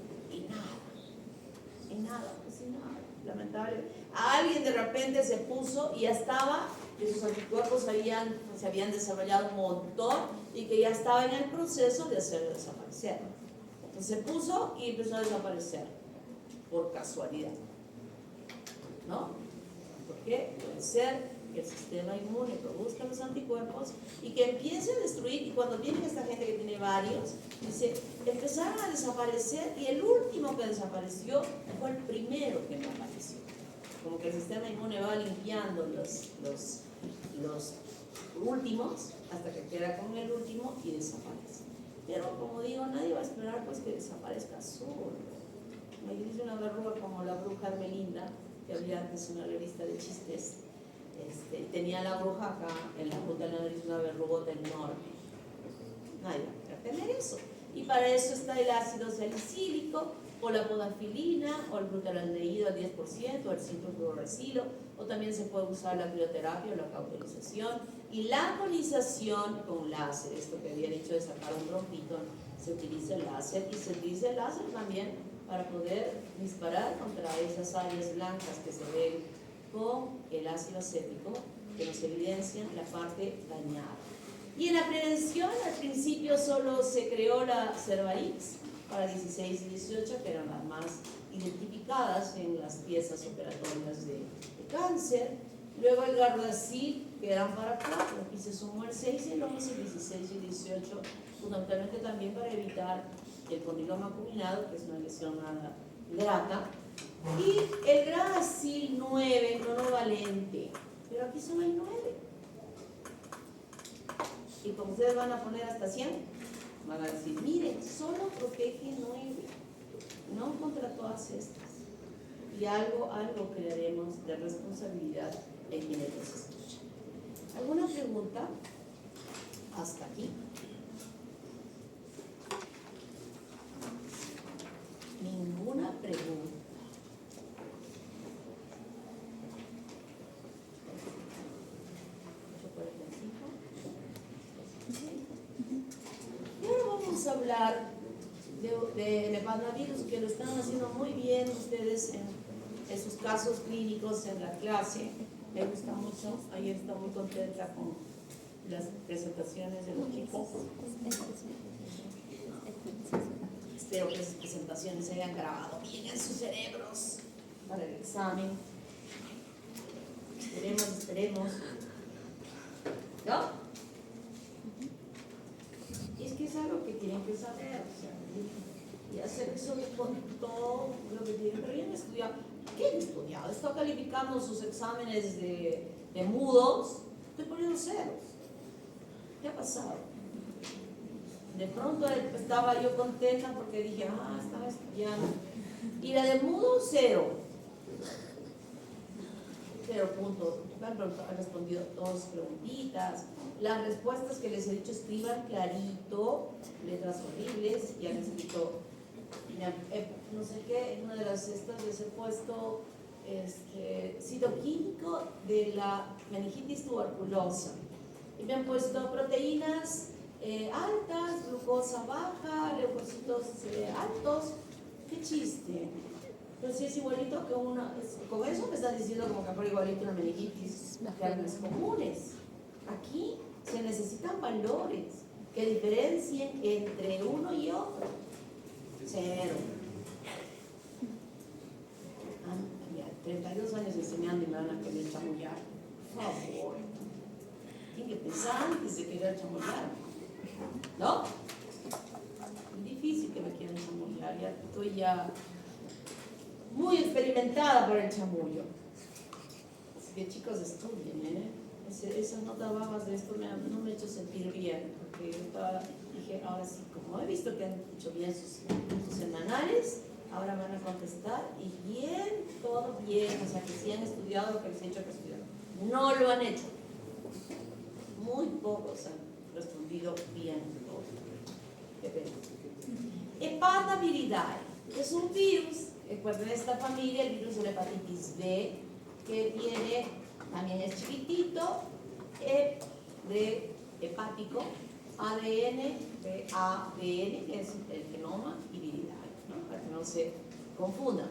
Y nada, pues y nada. Lamentable. A alguien de repente se puso y ya estaba, que sus anticuerpos se habían desarrollado un montón y que ya estaba en el proceso de hacerlo desaparecer. Entonces se puso y empezó a desaparecer por casualidad, ¿no? Porque puede ser que el sistema inmune produzca los anticuerpos y que empiece a destruir, y cuando viene esta gente que tiene varios, dice, empezaron a desaparecer y el último que desapareció fue el primero que no apareció. Como que el sistema inmune va limpiando los últimos hasta que queda con el último y desaparece. Pero como digo, nadie va a esperar pues que desaparezca solo. Me dice una verruga como la bruja Hermelinda, que había antes una revista de chistes. Tenía la bruja acá en la punta de la nariz, una verrugota enorme. Nadie va a tener eso. Y para eso está el ácido salicílico, o la podafilina, o el glutaraldehído al 10%, o el citrofluoracilo, o también se puede usar la crioterapia o la cauterización. Y la conización con láser, esto que había dicho de sacar un bronquito, se utiliza el láser, y se utiliza el láser también para poder disparar contra esas áreas blancas que se ven con el ácido acético, que nos evidencian la parte dañada. Y en la prevención, al principio solo se creó la Cervarix para 16 y 18, que eran las más identificadas en las piezas operatorias de cáncer. Luego el Gardasil, que eran para 4, y se sumó el 6, el 11, el 16 y 18, fundamentalmente también para evitar el condiloma acuminado, que es una lesión nada grata. Y el Gardasil 9, monovalente, pero aquí solo hay 9. Y como ustedes van a poner hasta 100, van a decir, miren, solo protege 9, no contra todas estas. Y algo crearemos de responsabilidad en quienes nos escuchan. ¿Alguna pregunta? Hasta aquí. Ninguna pregunta. Y ahora vamos a hablar de levantavirus, que lo están haciendo muy bien ustedes en sus casos clínicos en la clase. Me gusta mucho, ayer estaba muy contenta con las presentaciones de los chicos. Espero que esas presentaciones se hayan grabado bien en sus cerebros para el examen. Esperemos. ¿No? Y es que es algo que tienen que saber, o sea, y hacer eso con todo lo que tienen. Pero yo no he estudiado. ¿Qué he estudiado? He estado calificando sus exámenes de mudos, estoy poniendo ceros. ¿Qué ha pasado? De pronto estaba yo contenta porque dije, estaba estudiando. Y la de mudo, 0. 0 puntos. Han respondido 2 preguntitas. Las respuestas que les he dicho, escriban clarito, letras horribles, y han escrito, no sé qué, en una de las estas les he puesto citoquímico de la meningitis tuberculosa. Y me han puesto proteínas altas, glucosa baja, leucocitos altos. ¡Qué chiste! Pero si es igualito que con eso me están diciendo como que fuera igualito una meningitis, germes comunes. Aquí se necesitan valores que diferencien entre uno y otro. 0. 32 años enseñando y me van a querer chamullar. Por favor. Tienen que pensar antes de querer chamullar. ¿No? Es difícil que me quieran chamullar. ya estoy ya muy experimentada por el chamullo. Así que chicos, estudien, ¿eh? Esas notas bajas de esto no me ha hecho sentir bien, porque yo dije, ahora sí, como he visto que han hecho bien sus semanales, ahora van a contestar y bien, todo bien, o sea que sí han estudiado lo que les he dicho que estudiar. No lo han hecho. Muy pocos han respondido bien todo. Qué pena. Hepataviridae es un virus que pertenece a esta familia, el virus de la hepatitis B, que tiene, también es chiquitito, E de hepático, ADN de ADN, que es el genoma, y viridae, ¿no? Para que no se confundan.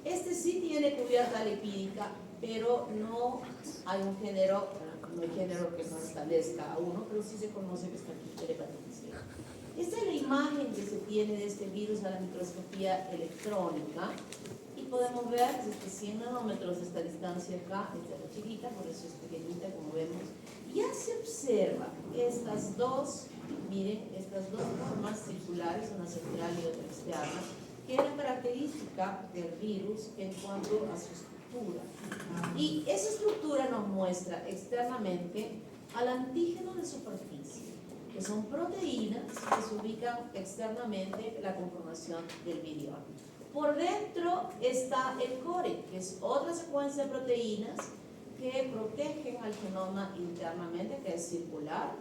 Este sí tiene cubierta lipídica, pero no hay un género, no hay género que no establezca a uno, pero sí se conoce que está aquí el hepatitis B. Esta es la imagen que se tiene de este virus a la microscopía electrónica y podemos ver desde 100 nanómetros de esta distancia acá, esta es la chiquita, por eso es pequeñita como vemos. Ya se observa estas dos, miren, estas dos formas circulares, una central y otra externa, que es la característica del virus en cuanto a su estructura. Y esa estructura nos muestra externamente al antígeno de superficie, que son proteínas que se ubican externamente en la conformación del virión. Por dentro está el core, que es otra secuencia de proteínas que protegen al genoma internamente, que es circular,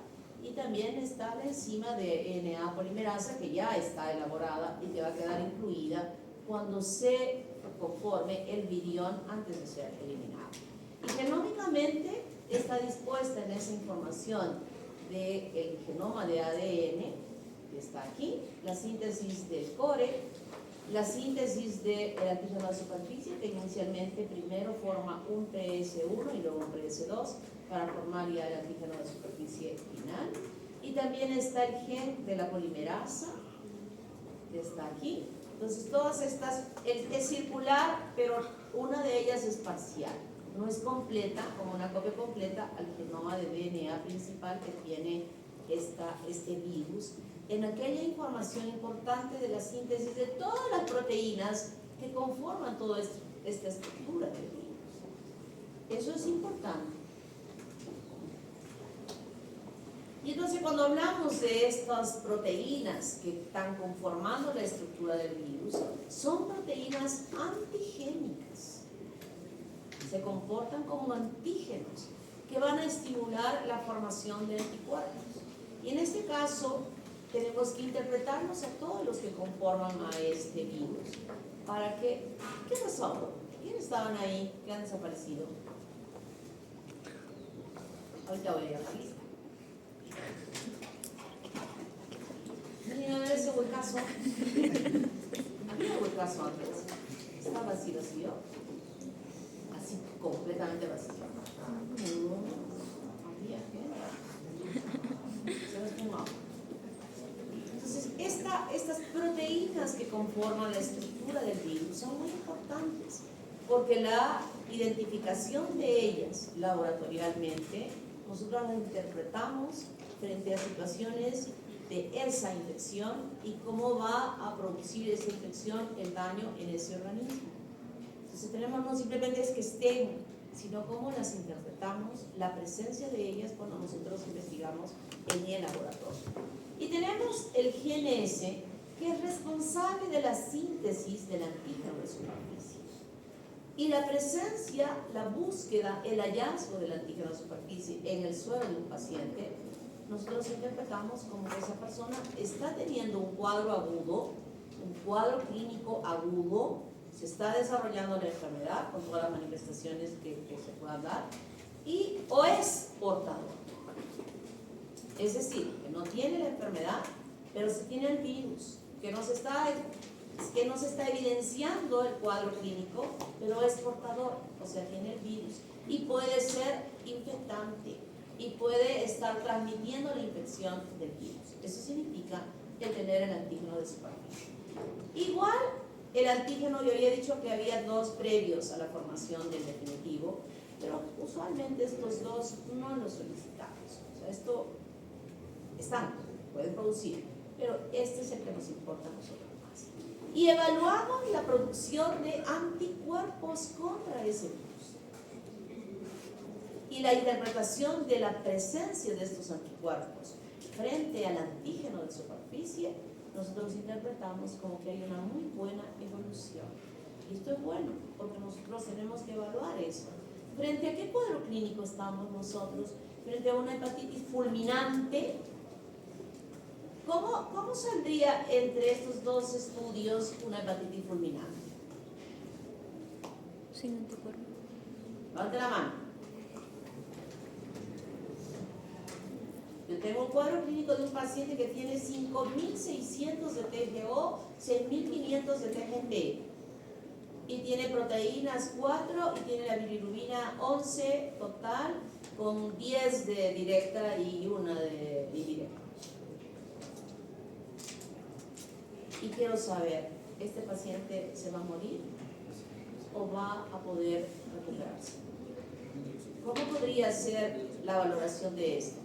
y también está la enzima de RNA polimerasa, que ya está elaborada y que va a quedar incluida cuando se conforme el virión antes de ser eliminado. Y genómicamente está dispuesta en esa información del genoma de ADN, que está aquí, la síntesis del core, la síntesis del antígeno de superficie, que inicialmente primero forma un PS1 y luego un PS2 para formar ya el antígeno de superficie final. Y también está el gen de la polimerasa, que está aquí. Entonces todas estas, es circular, pero una de ellas es parcial. No es completa, como una copia completa al genoma de DNA principal que tiene este virus, en aquella información importante de la síntesis de todas las proteínas que conforman toda esta estructura del virus. Eso es importante. Y entonces cuando hablamos de estas proteínas que están conformando la estructura del virus, son proteínas antigénicas. Se comportan como antígenos que van a estimular la formación de anticuerpos. Y en este caso tenemos que interpretarlos a todos los que conforman a este virus. ¿Para qué? ¿Qué razón? ¿Quiénes estaban ahí? ¿Qué han desaparecido? Ahorita voy a ir a la lista. Miren a ver ese huecazo. Había huecazo antes. Estaba así vacío. Así completamente vacío. Había gente. Se los pongo. Entonces, estas proteínas que conforman la estructura del virus son muy importantes porque la identificación de ellas laboratorialmente, nosotros las interpretamos frente a situaciones de esa infección y cómo va a producir esa infección el daño en ese organismo. Entonces tenemos no simplemente es que estén, sino cómo las interpretamos, la presencia de ellas cuando nosotros investigamos en el laboratorio. Y tenemos el GNS, que es responsable de la síntesis del antígeno de superficie. Y la presencia, la búsqueda, el hallazgo del antígeno de superficie en el suelo de un paciente, nosotros interpretamos como que esa persona está teniendo un cuadro agudo, un cuadro clínico agudo, se está desarrollando la enfermedad con todas las manifestaciones que se puedan dar, y o es portador. Es decir, que no tiene la enfermedad, pero sí tiene el virus, que no se está evidenciando el cuadro clínico, pero es portador, o sea, tiene el virus, y puede ser infectante, y puede estar transmitiendo la infección del virus. Eso significa el tener el antígeno de superficie. Igual, el antígeno, yo había dicho que había dos previos a la formación del definitivo, pero usualmente estos dos no los solicitamos. O sea, esto están, pueden producir, pero este es el que nos importa a nosotros más. y evaluamos la producción de anticuerpos contra ese virus y la interpretación de la presencia de estos anticuerpos frente al antígeno de superficie. Nosotros interpretamos como que hay una muy buena evolución. Y esto es bueno, porque nosotros tenemos que evaluar eso. ¿Frente a qué cuadro clínico estamos nosotros? Frente a una hepatitis fulminante. ¿Cómo saldría entre estos dos estudios una hepatitis fulminante? Sin anticuerpos. Levante la mano. Yo tengo un cuadro clínico de un paciente que tiene 5.600 de TGO, 6.500 de TGP. Y tiene proteínas 4 y tiene la bilirrubina 11 total, con 10 de directa y 1 de indirecta. Y quiero saber, ¿este paciente se va a morir o va a poder recuperarse? ¿Cómo podría ser la valoración de esto?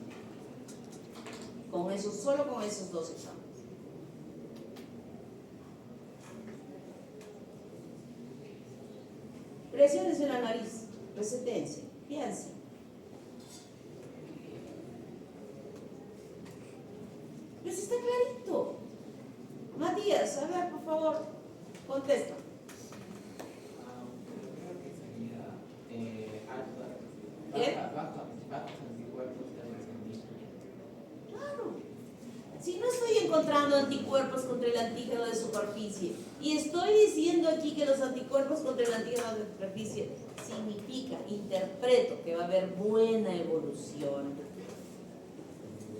Solo con esos dos exámenes. Presiones en la nariz, resetense, piense. Pues está clarito. Matías, a ver, por favor, contesta. ¿Qué? Claro. Si no estoy encontrando anticuerpos contra el antígeno de superficie y estoy diciendo aquí que los anticuerpos contra el antígeno de superficie significa, interpreto que va a haber buena evolución.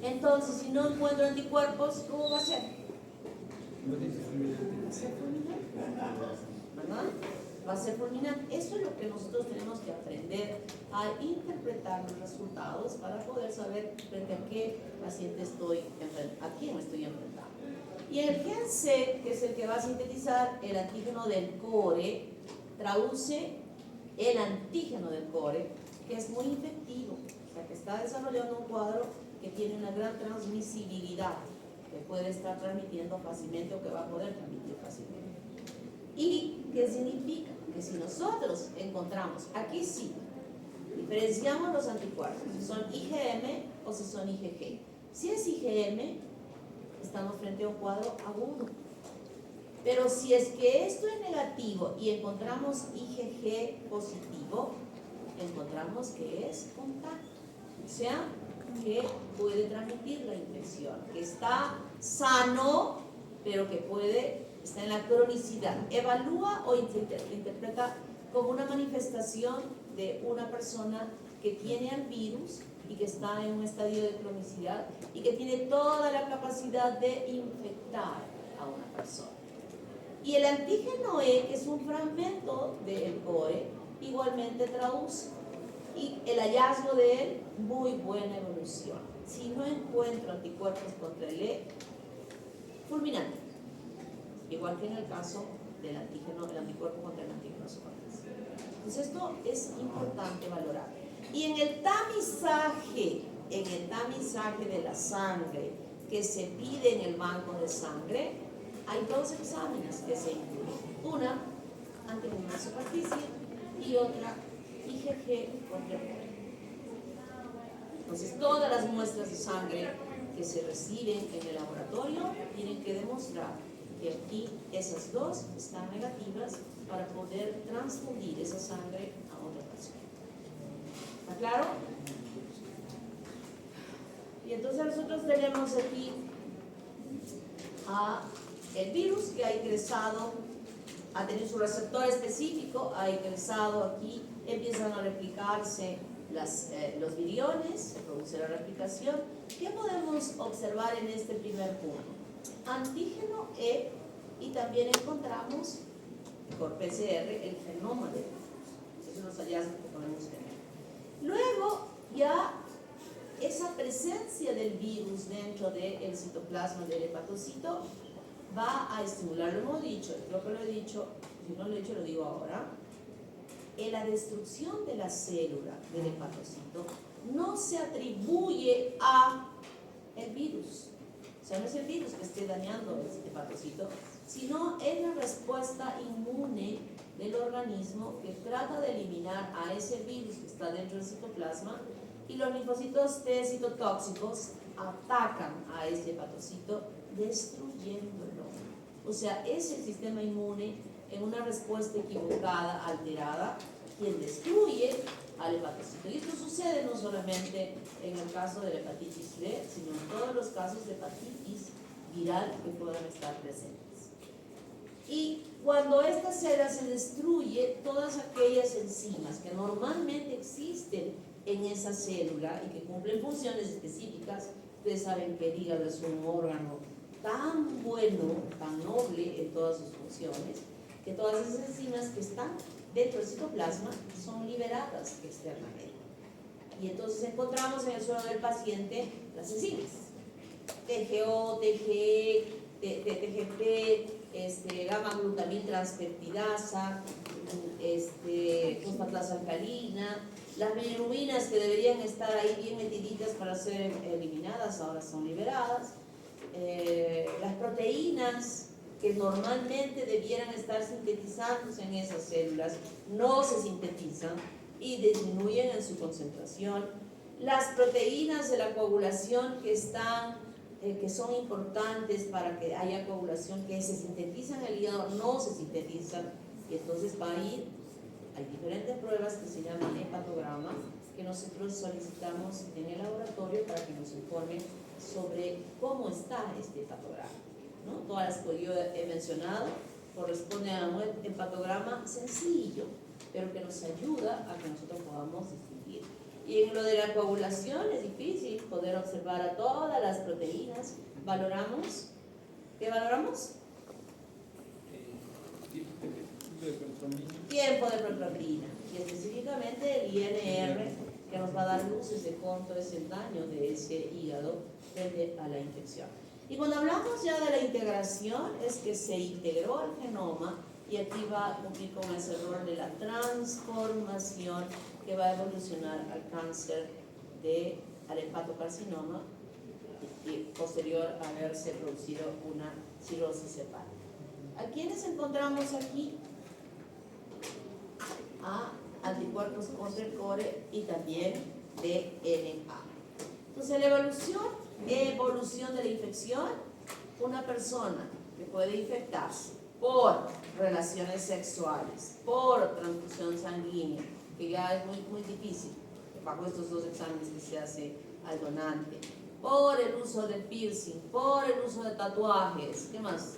Entonces, si no encuentro anticuerpos, ¿cómo va a ser? Va a ser fulminante. ¿Verdad? Va a ser fulminante. Eso es lo que nosotros tenemos que aprender a interpretar los resultados para poder saber frente a qué paciente a quién me estoy enfrentando. Y el gen C, que es el que va a sintetizar el antígeno del core, traduce el antígeno del core, que es muy infectivo, o sea que está desarrollando un cuadro que tiene una gran transmisibilidad, que puede estar transmitiendo fácilmente o que va a poder transmitir fácilmente. ¿Y qué significa? Que si nosotros encontramos, aquí sí, diferenciamos los anticuerpos, si son IgM o si son IgG. Si es IgM, estamos frente a un cuadro agudo. Pero si es que esto es negativo y encontramos IgG positivo, encontramos que es contacto. O sea, que puede transmitir la infección, que está sano, pero que está en la cronicidad. Evalúa o interpreta como una manifestación de una persona que tiene al virus y que está en un estadio de cronicidad y que tiene toda la capacidad de infectar a una persona. Y el antígeno E, que es un fragmento del core, igualmente traduce. Y el hallazgo de él, muy buena evolución. Si no encuentro anticuerpos contra el E, fulminante. Igual que en el caso del antígeno, el anticuerpo contra el antígeno superficie. Entonces esto es importante valorar. Y en el tamizaje de la sangre que se pide en el banco de sangre, hay dos exámenes que se incluyen. Una, antígeno de superficie, y otra, IgG contra el core. Entonces todas las muestras de sangre que se reciben en el laboratorio tienen que demostrar que aquí esas dos están negativas para poder transfundir esa sangre a otra persona. ¿Está claro? Y entonces nosotros tenemos aquí el virus que ha ingresado, ha tenido su receptor específico, ha ingresado aquí, empiezan a replicarse los viriones, se produce la replicación. ¿Qué podemos observar en este primer punto? Antígeno E, y también encontramos por PCR el genoma del virus. Esos son los hallazgos que podemos tener. Luego ya esa presencia del virus dentro del citoplasma del hepatocito va a estimular, lo hemos dicho, creo que lo he dicho, si no lo he dicho lo digo ahora, en la destrucción de la célula del hepatocito no se atribuye a el virus. O sea, no es el virus que esté dañando el hepatocito, sino es la respuesta inmune del organismo que trata de eliminar a ese virus que está dentro del citoplasma, y los linfocitos T citotóxicos atacan a ese hepatocito destruyéndolo. O sea, es el sistema inmune en una respuesta equivocada, alterada, quien destruye al hepatocito. Y esto sucede no solamente en el caso de la hepatitis B, sino en todos los casos de hepatitis viral que puedan estar presentes. Y cuando esta célula se destruye, todas aquellas enzimas que normalmente existen en esa célula y que cumplen funciones específicas, ustedes saben que el hígado es un órgano tan bueno, tan noble en todas sus funciones, que todas esas enzimas que están dentro del citoplasma son liberadas externamente. Y entonces encontramos en el suelo del paciente las enzimas TGO, TGE, TGP, gamma-glutamil transpeptidasa, fosfatasa alcalina. Las bilirubinas que deberían estar ahí bien metiditas para ser eliminadas ahora son liberadas. Las proteínas que normalmente debieran estar sintetizándose en esas células no se sintetizan y disminuyen en su concentración. Las proteínas de la coagulación que son importantes para que haya coagulación, que se sintetizan en el hígado, no se sintetizan, y entonces va a ir. Hay diferentes pruebas que se llaman hepatograma, que nosotros solicitamos en el laboratorio para que nos informen sobre cómo está este hepatograma, ¿no? Todas las que yo he mencionado corresponden a un hepatograma sencillo, pero que nos ayuda a que nosotros podamos distinguir. Y en lo de la coagulación es difícil poder observar a todas las proteínas. Valoramos, ¿qué valoramos? Tiempo de protrombina, y específicamente el INR, que nos va a dar luces de cuánto es el daño de ese hígado frente a la infección. Y cuando hablamos ya de la integración, es que se integró al genoma, y aquí va a cumplir con ese rol de la transformación que va a evolucionar al cáncer, al hepatocarcinoma, y posterior a haberse producido una cirrosis hepática. ¿A quiénes encontramos aquí? A anticuerpos contra el core y también DNA. Entonces, la evolución de la infección, una persona que puede infectarse por relaciones sexuales, por transfusión sanguínea, que ya es muy difícil bajo estos dos exámenes que se hace al donante, por el uso del piercing, por el uso de tatuajes, ¿qué más?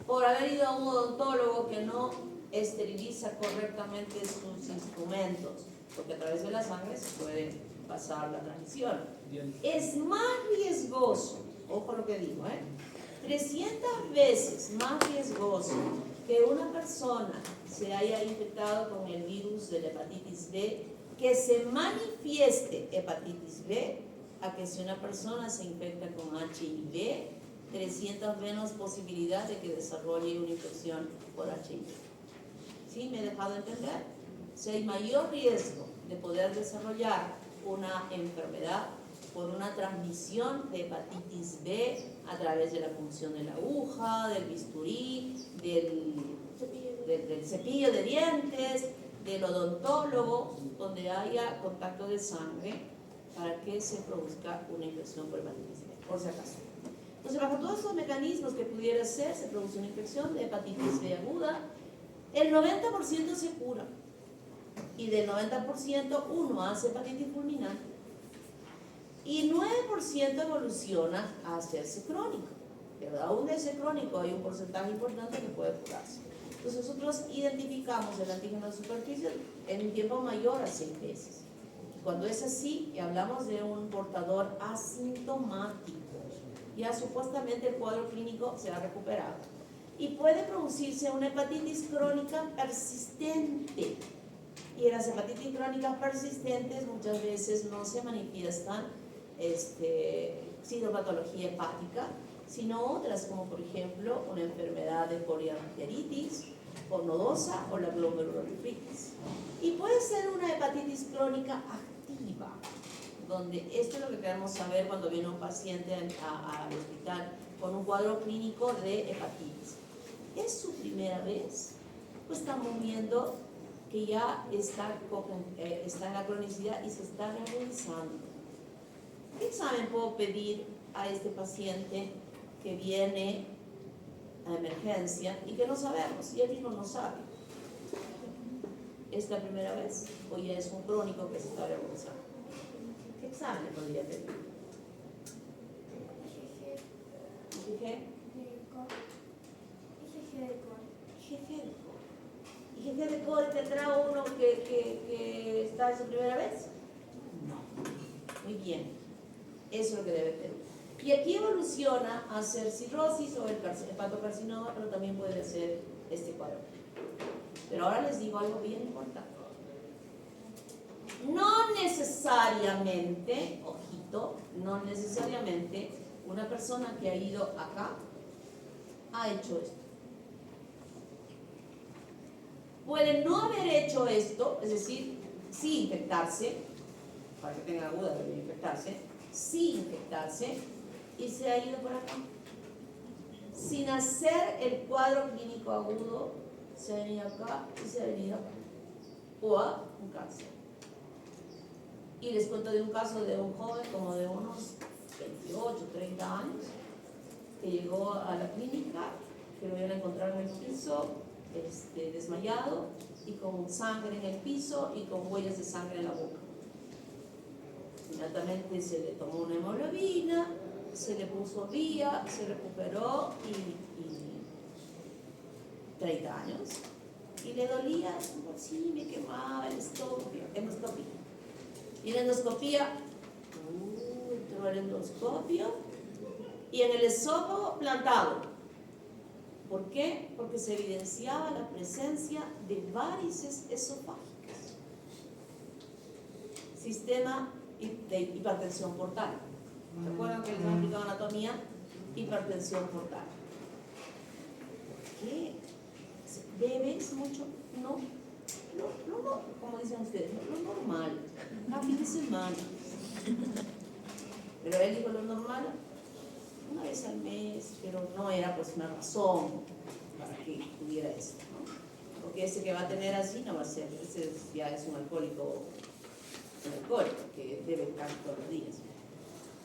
Por haber ido a un odontólogo que no esteriliza correctamente sus instrumentos, porque a través de la sangre se puede pasar la transmisión. Es más riesgoso, ojo lo que digo, 300 veces más riesgoso que una persona se haya infectado con el virus de la hepatitis B, que se manifieste hepatitis B, a que si una persona se infecta con HIV, 300 menos posibilidad de que desarrolle una infección por HIV. ¿Sí? ¿Me he dejado entender? O sea, hay mayor riesgo de poder desarrollar una enfermedad por una transmisión de hepatitis B a través de la punción de la aguja, del bisturí, del cepillo de dientes, del odontólogo, donde haya contacto de sangre para que se produzca una infección por hepatitis B, por si acaso. Entonces, bajo todos estos mecanismos que pudiera ser, se produce una infección de hepatitis B aguda. El 90% se cura, y del 90% uno hace hepatitis fulminante, y 9% evoluciona a hacerse crónico, pero aún de ese crónico hay un porcentaje importante que puede curarse. Entonces nosotros identificamos el antígeno de superficie en un tiempo mayor a 6 meses. Y cuando es así, y hablamos de un portador asintomático, ya supuestamente el cuadro clínico se ha recuperado, y puede producirse una hepatitis crónica persistente. Y las hepatitis crónicas persistentes muchas veces no se manifiestan sinopatología hepática, sino otras, como por ejemplo una enfermedad de poliarteritis o nodosa o la glomerulonefritis. Y puede ser una hepatitis crónica activa, donde esto es lo que queremos saber cuando viene un paciente al hospital con un cuadro clínico de hepatitis. es su primera vez, pues estamos viendo que ya está en la cronicidad y se está realizando. ¿Qué examen puedo pedir a este paciente que viene a emergencia y que no sabemos, y el mismo no sabe? ¿Es la primera vez o ya es un crónico que se está realizando? ¿Qué examen le podría pedir? IgG. IgG de core tendrá uno que está en su primera vez. No. Muy bien. Eso es lo que debe tener. Y aquí evoluciona a ser cirrosis o el hepatocarcinoma, pero también puede ser este cuadro. Pero ahora les digo algo bien importante. No necesariamente, ojito, no necesariamente una persona que ha ido acá ha hecho esto. Puede no haber hecho esto, es decir, sí infectarse, para que tenga duda de infectarse, sí infectarse, y se ha ido por acá. Sin hacer el cuadro clínico agudo, se ha venido acá y se ha venido acá. O a un cáncer. Y les cuento de un caso de un joven como de unos 28, 30 años, que llegó a la clínica, que lo habían encontrado en el piso, desmayado y con sangre en el piso y con huellas de sangre en la boca. Inmediatamente se le tomó una hemoglobina, se le puso vía, se recuperó y 30 años. Y le dolía, sí, me quemaba el estómago, endoscopía. Y la endoscopía, entró el endoscopio y en el esófago plantado. ¿Por qué? Porque se evidenciaba la presencia de varices esofágicas. Sistema de hipertensión portal. ¿Se acuerdan que les han explicado anatomía? Hipertensión portal. ¿Qué? ¿Bebes mucho? No, como dicen ustedes, lo normal, a fin de semana. Pero él dijo lo normal una vez al mes, pero no era pues una razón para que tuviera eso, ¿no? Porque ese que va a tener así no va a ser, ese ya es un alcohólico que debe estar todos los días.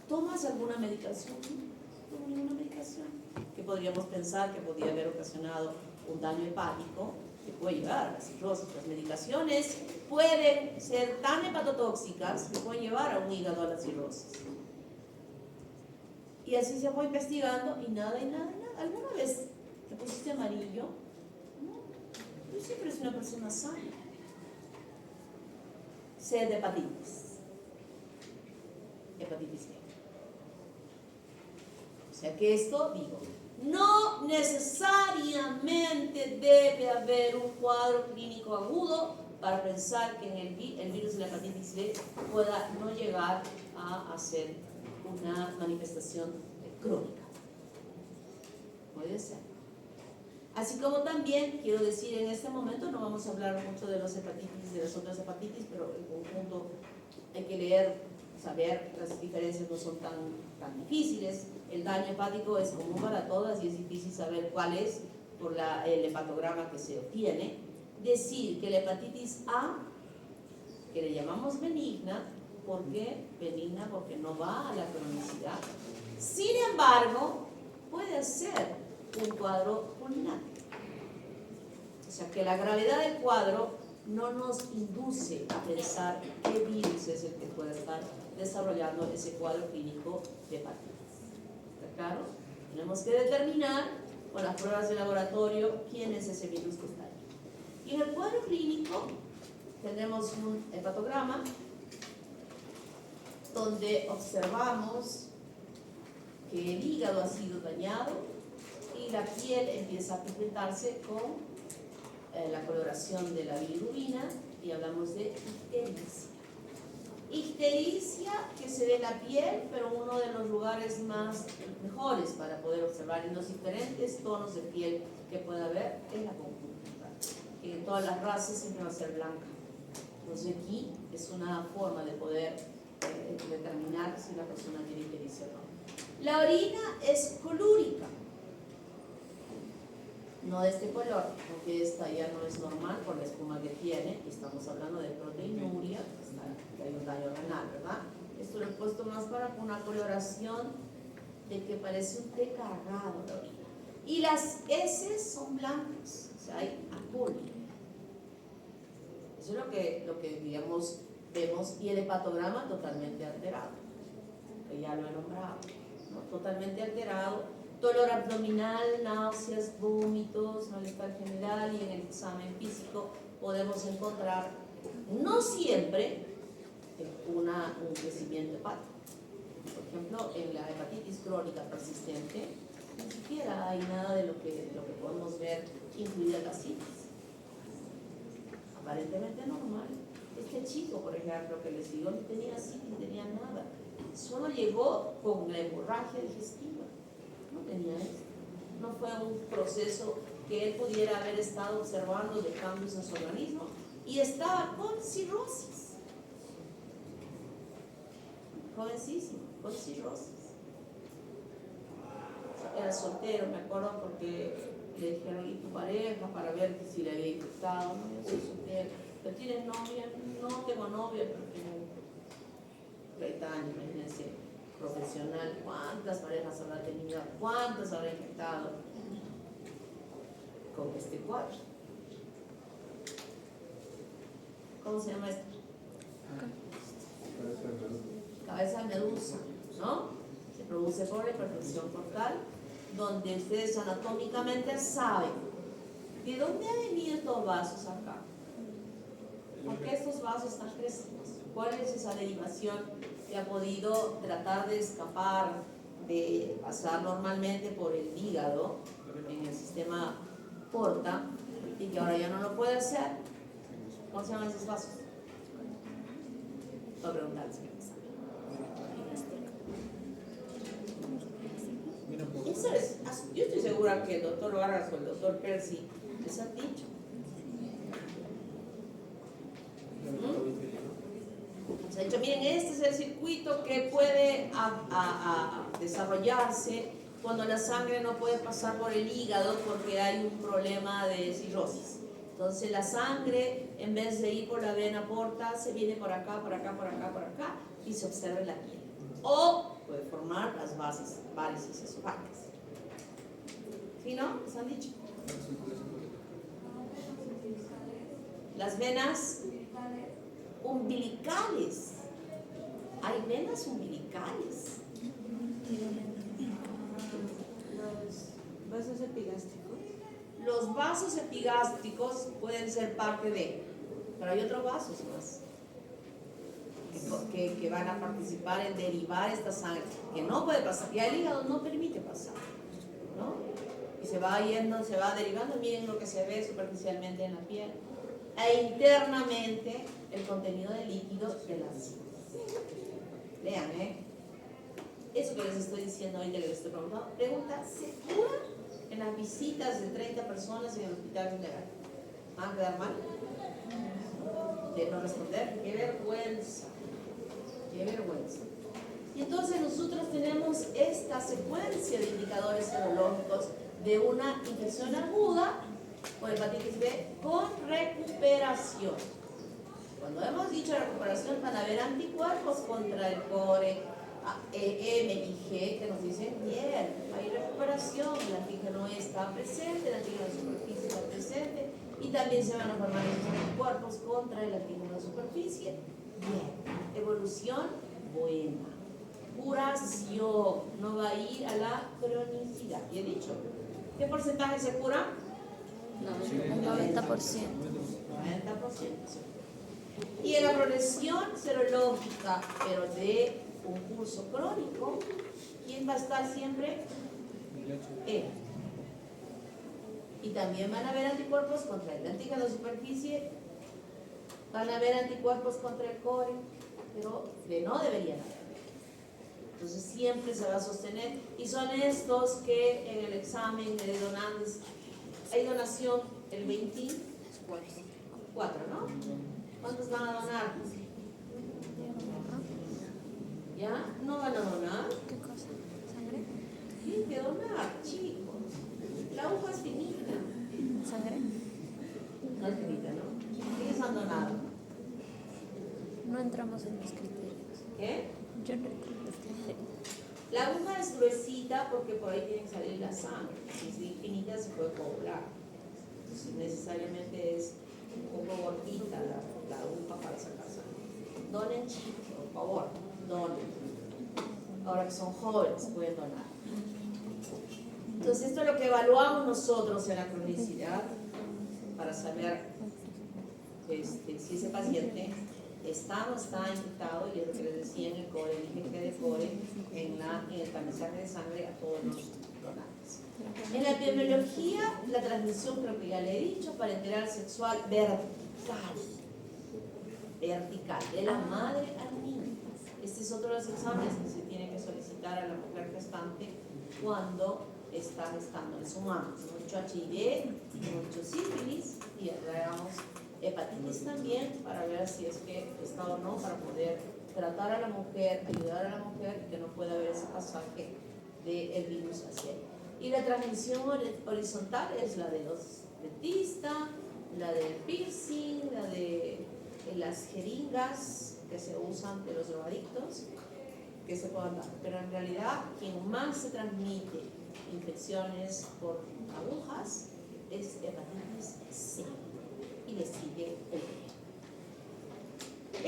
¿Tomas alguna medicación? No tomo ninguna medicación. Que podríamos pensar que podría haber ocasionado un daño hepático que puede llevar a la cirrosis. Las medicaciones pueden ser tan hepatotóxicas que pueden llevar a un hígado a la cirrosis. Y así se fue investigando y nada. ¿Alguna vez te pusiste amarillo? No, yo siempre soy una persona sana. Sed de hepatitis B. O sea que esto, digo, no necesariamente debe haber un cuadro clínico agudo para pensar que en el virus de la hepatitis B pueda no llegar a ser una manifestación crónica. Puede ser. Así como también, quiero decir, en este momento no vamos a hablar mucho de las hepatitis, de las otras hepatitis, pero en conjunto hay que leer, saber, las diferencias no son tan difíciles. El daño hepático es común para todas y es difícil saber cuál es por el hepatograma que se obtiene. Decir que la hepatitis A, que le llamamos benigna, ¿por qué benigna? Porque no va a la cronicidad. Sin embargo, puede ser un cuadro fulminante. O sea que la gravedad del cuadro no nos induce a pensar qué virus es el que puede estar desarrollando ese cuadro clínico de hepatitis. ¿Está claro? Tenemos que determinar con las pruebas de laboratorio quién es ese virus que está ahí. Y en el cuadro clínico tenemos un hepatograma donde observamos que el hígado ha sido dañado y la piel empieza a pigmentarse con la coloración de la bilirrubina y hablamos de ictericia. Ictericia que se ve en la piel, pero uno de los lugares mejores para poder observar en los diferentes tonos de piel que pueda haber es la conjuntiva. En todas las razas siempre va a ser blanca. Entonces aquí es una forma de poder determinar si una persona tiene ictericia o no. La orina es colúrica. no de este color, porque esta ya no es normal por la espuma que tiene, y estamos hablando de proteinuria, que hay un daño renal, ¿verdad? Esto lo he puesto más para una coloración de que parece un té cargado la orina. Y las heces son blancas, o sea, hay azul. Eso es lo que digamos, vemos, y el hepatograma totalmente alterado, que ya lo he nombrado, ¿no? Totalmente alterado, dolor abdominal, náuseas, vómitos, malestar general, y en el examen físico podemos encontrar, no siempre, un crecimiento hepático. Por ejemplo, en la hepatitis crónica persistente, ni siquiera hay nada de lo que podemos ver, incluida la citis. Aparentemente normal. Este chico, por ejemplo, que le siguió, no tenía citis, no tenía nada. Solo llegó con la hemorragia digestiva. No tenía esto. No fue un proceso que él pudiera haber estado observando de cambios en su organismo, y estaba con cirrosis. Jovencísimo, con cirrosis. Era soltero, me acuerdo, porque le dijeron, ¿y tu pareja? Para ver si le había infectado. No, yo soy soltero. ¿Pero tienes novia? No tengo novia, pero tengo 30 años, imagínense, profesional. ¿Cuántas parejas habrá tenido? ¿Cuántas habrá infectado con este cuadro? ¿Cómo se llama esto? Cabeza de medusa, ¿no? Se produce por la hipertensión portal, donde ustedes anatómicamente saben de dónde han venido estos vasos acá. ¿Por qué estos vasos están crecidos? ¿Cuál es esa derivación que ha podido tratar de escapar, de pasar normalmente por el hígado en el sistema porta, y que ahora ya no lo puede hacer? ¿Cómo se llaman esos vasos? Voy a preguntarles. Eso es, yo estoy segura que el doctor Vargas o el doctor Percy les han dicho. Se ha dicho, miren, este es el circuito que puede desarrollarse cuando la sangre no puede pasar por el hígado porque hay un problema de cirrosis. Entonces la sangre, en vez de ir por la vena porta, se viene por acá, por acá, por acá, por acá, y se observa en la piel. O puede formar las varices esofágicas. ¿Sí, no? ¿Les han dicho? Las venas umbilicales. Hay venas umbilicales. Los vasos epigástricos. Los vasos epigástricos pueden ser parte de, pero hay otros vasos más que van a participar en derivar esta sangre, que no puede pasar, y el hígado no permite pasar, ¿no? Y se va yendo, se va derivando. Miren lo que se ve superficialmente en la piel, e internamente el contenido de líquido de las células. Vean, eso que les estoy diciendo ahorita, que les estoy preguntando, pregunta, ¿se cura en las visitas de 30 personas en el hospital general? ¿Van a quedar mal? De no responder. ¡Qué vergüenza! ¡Qué vergüenza! Y entonces nosotros tenemos esta secuencia de indicadores serológicos de una infección aguda por hepatitis B con recuperación. Cuando hemos dicho recuperación, van a haber anticuerpos contra el core, M y G, que nos dicen, bien, hay recuperación, el antígeno está presente, el antígeno de superficie está presente, y también se van a formar esos anticuerpos contra el antígeno de superficie. Bien, evolución buena. Curación, no va a ir a la cronicidad. ¿Y he dicho? ¿Qué porcentaje se cura? Un 90%. 90%. Y en la progresión serológica, pero de un curso crónico, ¿quién va a estar siempre? Él. Y también van a haber anticuerpos contra el antígeno de superficie, van a haber anticuerpos contra el core, pero que no deberían haber. Entonces siempre se va a sostener, y son estos que en el examen de donantes hay donación el 24, ¿no? ¿Cuántos van a donar? ¿Ya? ¿No van a donar? ¿Qué cosa? ¿Sangre? Tienen que donar, chicos. La hoja es finita. No es finita, ¿no? ¿Quiénes han donado? No entramos en los criterios. ¿Qué? Yo no entro en los criterios. La aguja es gruesita porque por ahí tiene que salir la sangre. Si es infinita se puede coagular. Entonces necesariamente es un poco gordita la aguja para sacar sangre. Donen chicos, por favor, donen. Ahora que son jóvenes pueden donar. Entonces esto es lo que evaluamos nosotros en la cronicidad para saber si ese paciente está o no está infectado, y es lo que les decía en el core, el IgG de core, en el tamizaje de sangre a todos los donantes. En la epidemiología, la transmisión, creo que ya le he dicho, parenteral sexual vertical, de la madre al niño. Este es otro de los exámenes que se tiene que solicitar a la mujer gestante cuando está gestando en su mamá. Mucho HIV, mucho sífilis, y agregamos hepatitis también para ver si es que está o no, para poder tratar a la mujer, ayudar a la mujer y que no pueda haber ese pasaje del virus hacia ella. Y la transmisión horizontal es la de los dentistas, la del piercing, la de las jeringas que se usan de los drogadictos, que se puedan dar. Pero en realidad quien más se transmite infecciones por agujas es hepatitis C. Y le sigue el B.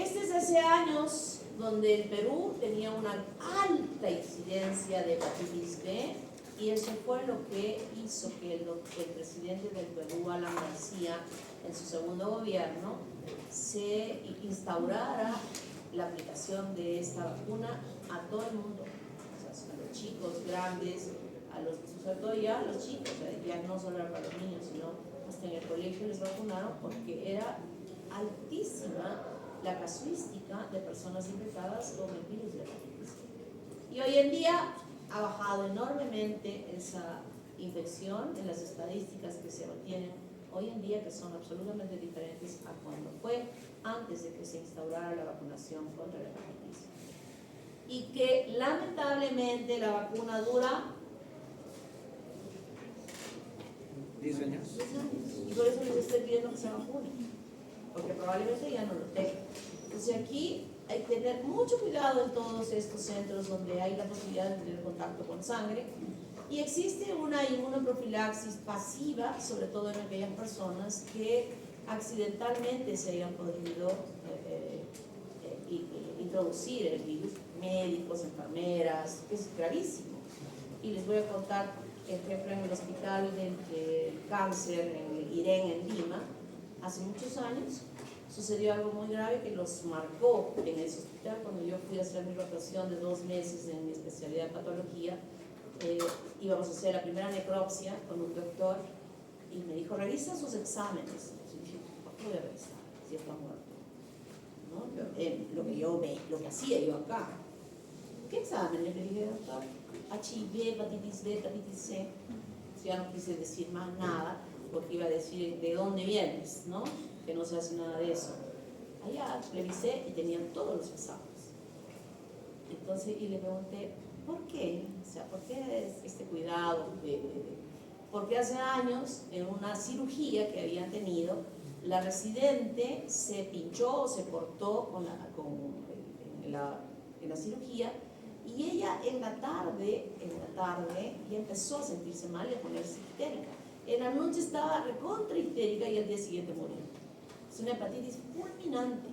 Este es hace años donde el Perú tenía una alta incidencia de hepatitis B, y eso fue lo que hizo que el presidente del Perú, Alan García, en su segundo gobierno, se instaurara la aplicación de esta vacuna a todo el mundo, o sea, a los chicos, grandes, a los, sobre todo ya a los chicos, o sea, ya no solo para los niños, sino hasta en el colegio les vacunaron, porque era altísima la casuística de personas infectadas con el virus de hepatitis C. Y hoy en día ha bajado enormemente esa infección en las estadísticas que se obtienen hoy en día, que son absolutamente diferentes a cuando fue antes de que se instaurara la vacunación contra la hepatitis C. Y que lamentablemente la vacuna dura 10 años. 10 años. Y por eso les estoy pidiendo que se vacunen, porque probablemente ya no lo tengan. Entonces aquí hay que tener mucho cuidado en todos estos centros donde hay la posibilidad de tener contacto con sangre, y existe una inmunoprofilaxis pasiva, sobre todo en aquellas personas que accidentalmente se hayan podido introducir el virus, médicos, enfermeras, que es gravísimo. Y les voy a contar, por ejemplo, en el hospital del cáncer, en el IREN en Lima, hace muchos años, sucedió algo muy grave que los marcó en ese hospital. Cuando yo fui a hacer mi rotación de 2 meses en mi especialidad de patología, íbamos a hacer la primera necropsia con un doctor y me dijo, revisa sus exámenes. Y dije, ¿por qué voy a revisar si está muerto? ¿No? Lo que hacía yo acá. ¿Qué exámenes? Le dije, doctor, HIV, hepatitis B, hepatitis C. Ya no quise decir más nada, porque iba a decir de dónde vienes, ¿no? Que no se hace nada de eso. Allá revisé y tenían todos los exámenes. Entonces, y le pregunté, ¿por qué? O sea, ¿por qué este cuidado? Porque hace años, en una cirugía que habían tenido, la residente se pinchó, se cortó en la cirugía, y ella en la tarde ya empezó a sentirse mal y a ponerse histérica. En la noche estaba recontra histérica y al día siguiente murió. Es una hepatitis fulminante.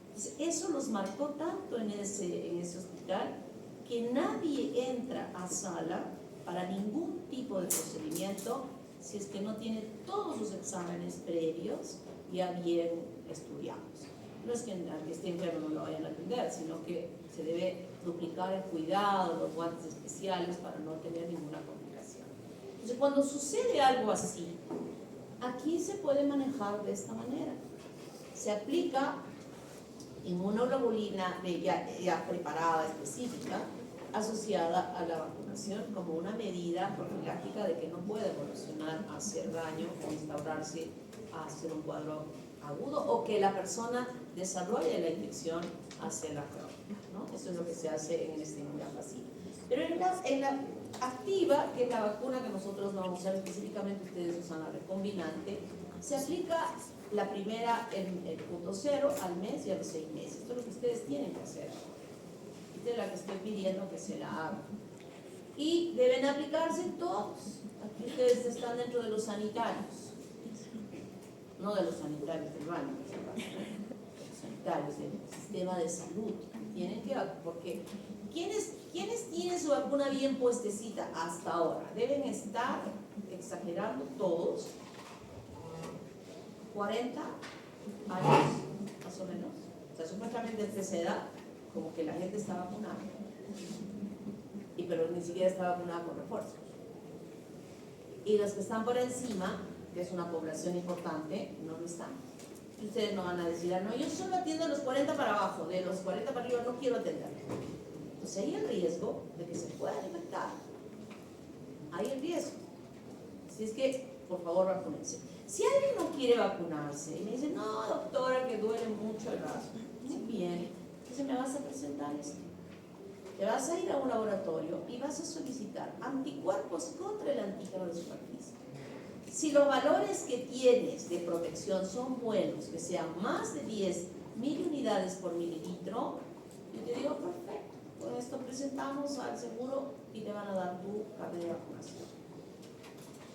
Entonces, eso los marcó tanto en ese hospital, que nadie entra a sala para ningún tipo de procedimiento si es que no tiene todos sus exámenes previos ya bien estudiados. No es que al que esté enfermo no lo vayan a atender, sino que se debe duplicar el cuidado, los guantes especiales para no tener ninguna complicación. Entonces, cuando sucede algo así, aquí se puede manejar de esta manera. Se aplica inmunoglobulina ya preparada, específica, asociada a la vacunación como una medida profiláctica de que no puede evolucionar a hacer daño o instaurarse a hacer un cuadro agudo, o que la persona desarrolle la infección hacia la crónica, ¿no? Eso es lo que se hace en esta inmunopatía. Pero en la activa, que es la vacuna que nosotros vamos a usar específicamente, ustedes usan la recombinante, Se aplica la primera en el punto 0 al mes y a los 6 meses. Esto es lo que ustedes tienen que hacer. Esta es la que estoy pidiendo que se la hagan. Y deben aplicarse todos. Aquí ustedes están dentro de los sanitarios. No de los sanitarios del baño, los sanitarios del sistema de salud. Tienen que, porque ¿quiénes tienen su vacuna bien puestecita hasta ahora? Deben estar, exagerando todos, 40 años, más o menos. O sea, supuestamente desde esa edad, como que la gente está vacunada. Pero ni siquiera está vacunada con refuerzos. Y los que están por encima, que es una población importante, no lo están. Y ustedes no van a decir, no, yo solo atiendo a los 40 para abajo, de los 40 para arriba no quiero atender. Entonces hay el riesgo de que se puedan infectar. Hay el riesgo. Así es que, por favor, vacúnense. Si alguien no quiere vacunarse y me dice, no, doctora, que duele mucho el brazo, muy bien, entonces me vas a presentar esto. Te vas a ir a un laboratorio y vas a solicitar anticuerpos contra el antígeno de superficie. Si los valores que tienes de protección son buenos, que sean más de 10.000 unidades por mililitro, yo te digo, perfecto, con esto presentamos al seguro y te van a dar tu carnet de vacunación.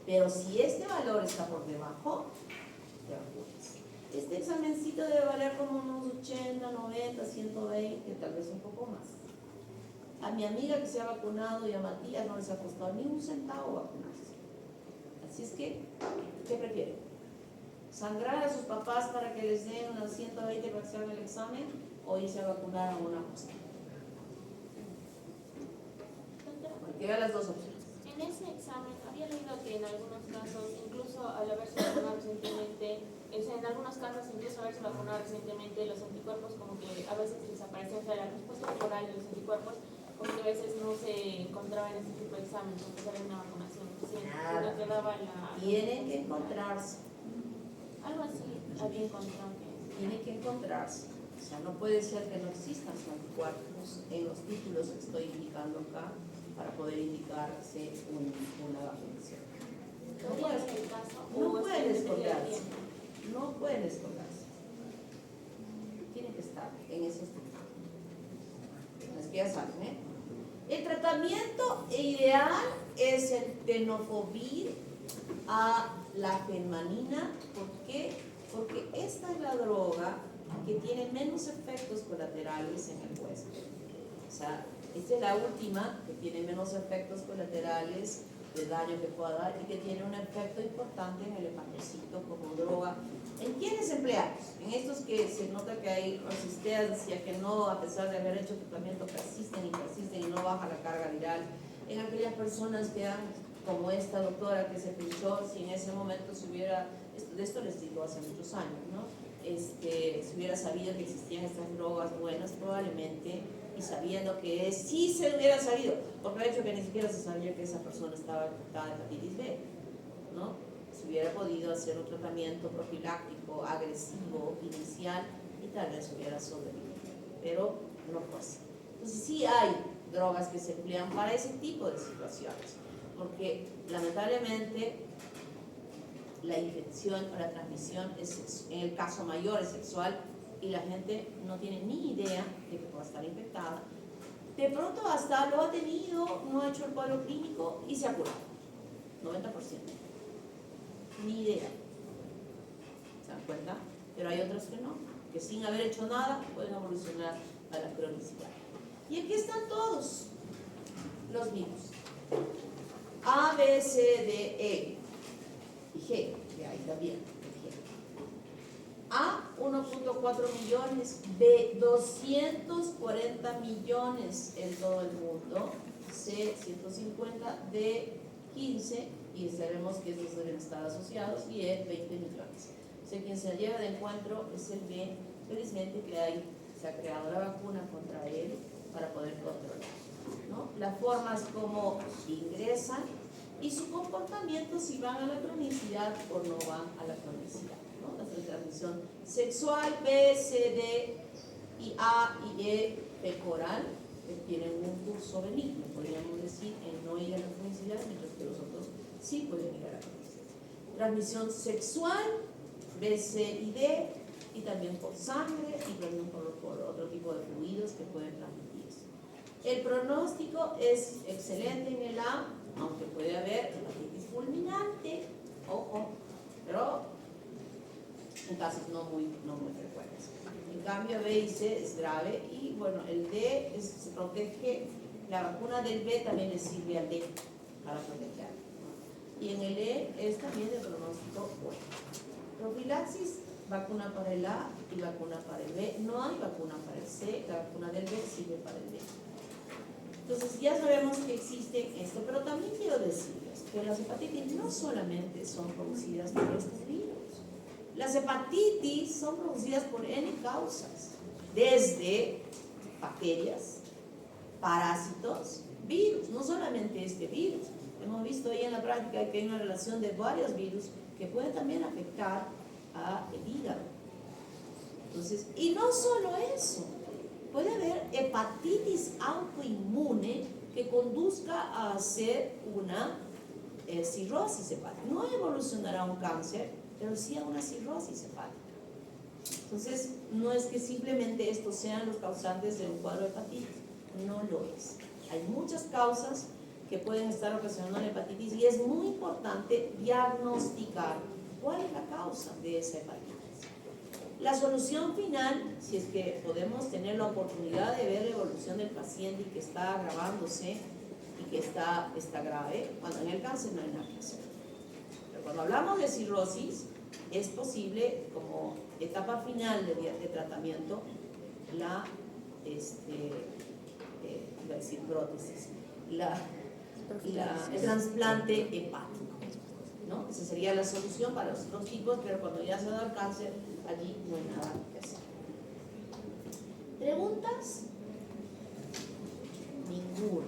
Pero si este valor está por debajo, te vacunas. Este examencito debe valer como unos 80, 90, 120, tal vez un poco más. A mi amiga que se ha vacunado y a Matías no les ha costado ni un centavo vacunarse. Así es que, ¿qué prefieren? ¿Sangrar a sus papás para que les den unos 120 para que se hagan el examen o irse a vacunar a una cosa? Cualquiera de las dos opciones. En ese examen había leído que en algunos casos, incluso al haberse vacunado recientemente, en algunos casos incluso haberse vacunado recientemente, los anticuerpos como que a veces desaparecen, o sea, la respuesta corporal de los anticuerpos como que a veces no se encontraba en este tipo de exámenes, a pesar de una vacunación reciente, sino que daba la... Tienen que encontrarse. Algo así había encontrado que... Tienen que encontrarse. O sea, no puede ser que no existan anticuerpos en los títulos que estoy indicando acá para poder indicarse una vacunación. No pueden esconderse. No pueden esconderse. Tienen que estar en esos títulos. Es que ya saben, ¿eh? El tratamiento ideal es el tenofovir a la fenmanina. ¿Por qué? Porque esta es la droga que tiene menos efectos colaterales en el huésped. O sea, esta es la última que tiene menos efectos colaterales de daño que pueda dar y que tiene un efecto importante en el hepatocito como droga. ¿En quiénes empleados? En estos que se nota que hay resistencia, que no, a pesar de haber hecho tratamiento, persisten y no baja la carga viral. En aquellas personas que han, como esta doctora que se pinchó, si en ese momento se hubiera, de esto les digo hace muchos años, ¿no? Se hubiera sabido que existían estas drogas buenas, probablemente, y sabiendo que sí se hubiera sabido, porque de hecho que ni siquiera se sabía que esa persona estaba infectada de hepatitis B, ¿no? Se hubiera podido hacer un tratamiento profiláctico, agresivo, inicial, y tal vez hubiera sobrevivido, pero no fue así. Entonces sí hay drogas que se emplean para ese tipo de situaciones, porque lamentablemente la infección o la transmisión es, en el caso mayor es sexual, y la gente no tiene ni idea de que pueda estar infectada. De pronto hasta lo ha tenido, no ha hecho el cuadro clínico y se ha curado. 90%. Ni idea. ¿Se dan cuenta? Pero hay otros que no, que sin haber hecho nada pueden evolucionar a la cronicidad. Y aquí están todos los virus. A, B, C, D, E y G, que hay también. A, 1.4 millones, B, 240 millones en todo el mundo, C, 150, D, 15, y sabemos que estos deben estar asociados, y E, 20 millones. O sea, quien se lleva de encuentro es el B, felizmente que se ha creado la vacuna contra él para poder controlar, ¿no? Las formas como ingresan y su comportamiento, si van a la cronicidad o no van a la cronicidad. De transmisión sexual, B, C, D y A y E pecoral, que tienen un curso benigno, podríamos decir, en no ir a la cronicidad, mientras que los otros sí pueden ir a la cronicidad. Transmisión sexual, B, C y D, y también por sangre y también por otro tipo de fluidos que pueden transmitirse. El pronóstico es excelente en el A, aunque puede haber hepatitis fulminante, ojo, pero en casos no muy frecuentes. En cambio, B y C es grave y bueno, el D se protege, la vacuna del B también le sirve al D para proteger. Y en el E es también el pronóstico bueno. Profilaxis, vacuna para el A y vacuna para el B. No hay vacuna para el C, la vacuna del B sirve para el D. Entonces ya sabemos que existe esto, pero también quiero decirles que las hepatitis no solamente son producidas por estos virus. Las hepatitis son producidas por N causas, desde bacterias, parásitos, virus, no solamente este virus. Hemos visto ahí en la práctica que hay una relación de varios virus que pueden también afectar al hígado. Entonces, y no solo eso, puede haber hepatitis autoinmune que conduzca a hacer una cirrosis hepática. No evolucionará a un cáncer, pero sí a una cirrosis hepática. Entonces, no es que simplemente estos sean los causantes de un cuadro de hepatitis, no lo es. Hay muchas causas que pueden estar ocasionando la hepatitis y es muy importante diagnosticar cuál es la causa de esa hepatitis. La solución final, si es que podemos tener la oportunidad de ver la evolución del paciente y que está agravándose y que está grave, cuando en el cáncer no hay nada que hacer. Pero cuando hablamos de cirrosis, es posible como etapa final de tratamiento la iba a decir prótesis, el trasplante hepático, ¿no? Esa sería la solución para los otros tipos, pero cuando ya se da el cáncer, allí no hay nada que hacer. ¿Preguntas? Ninguna.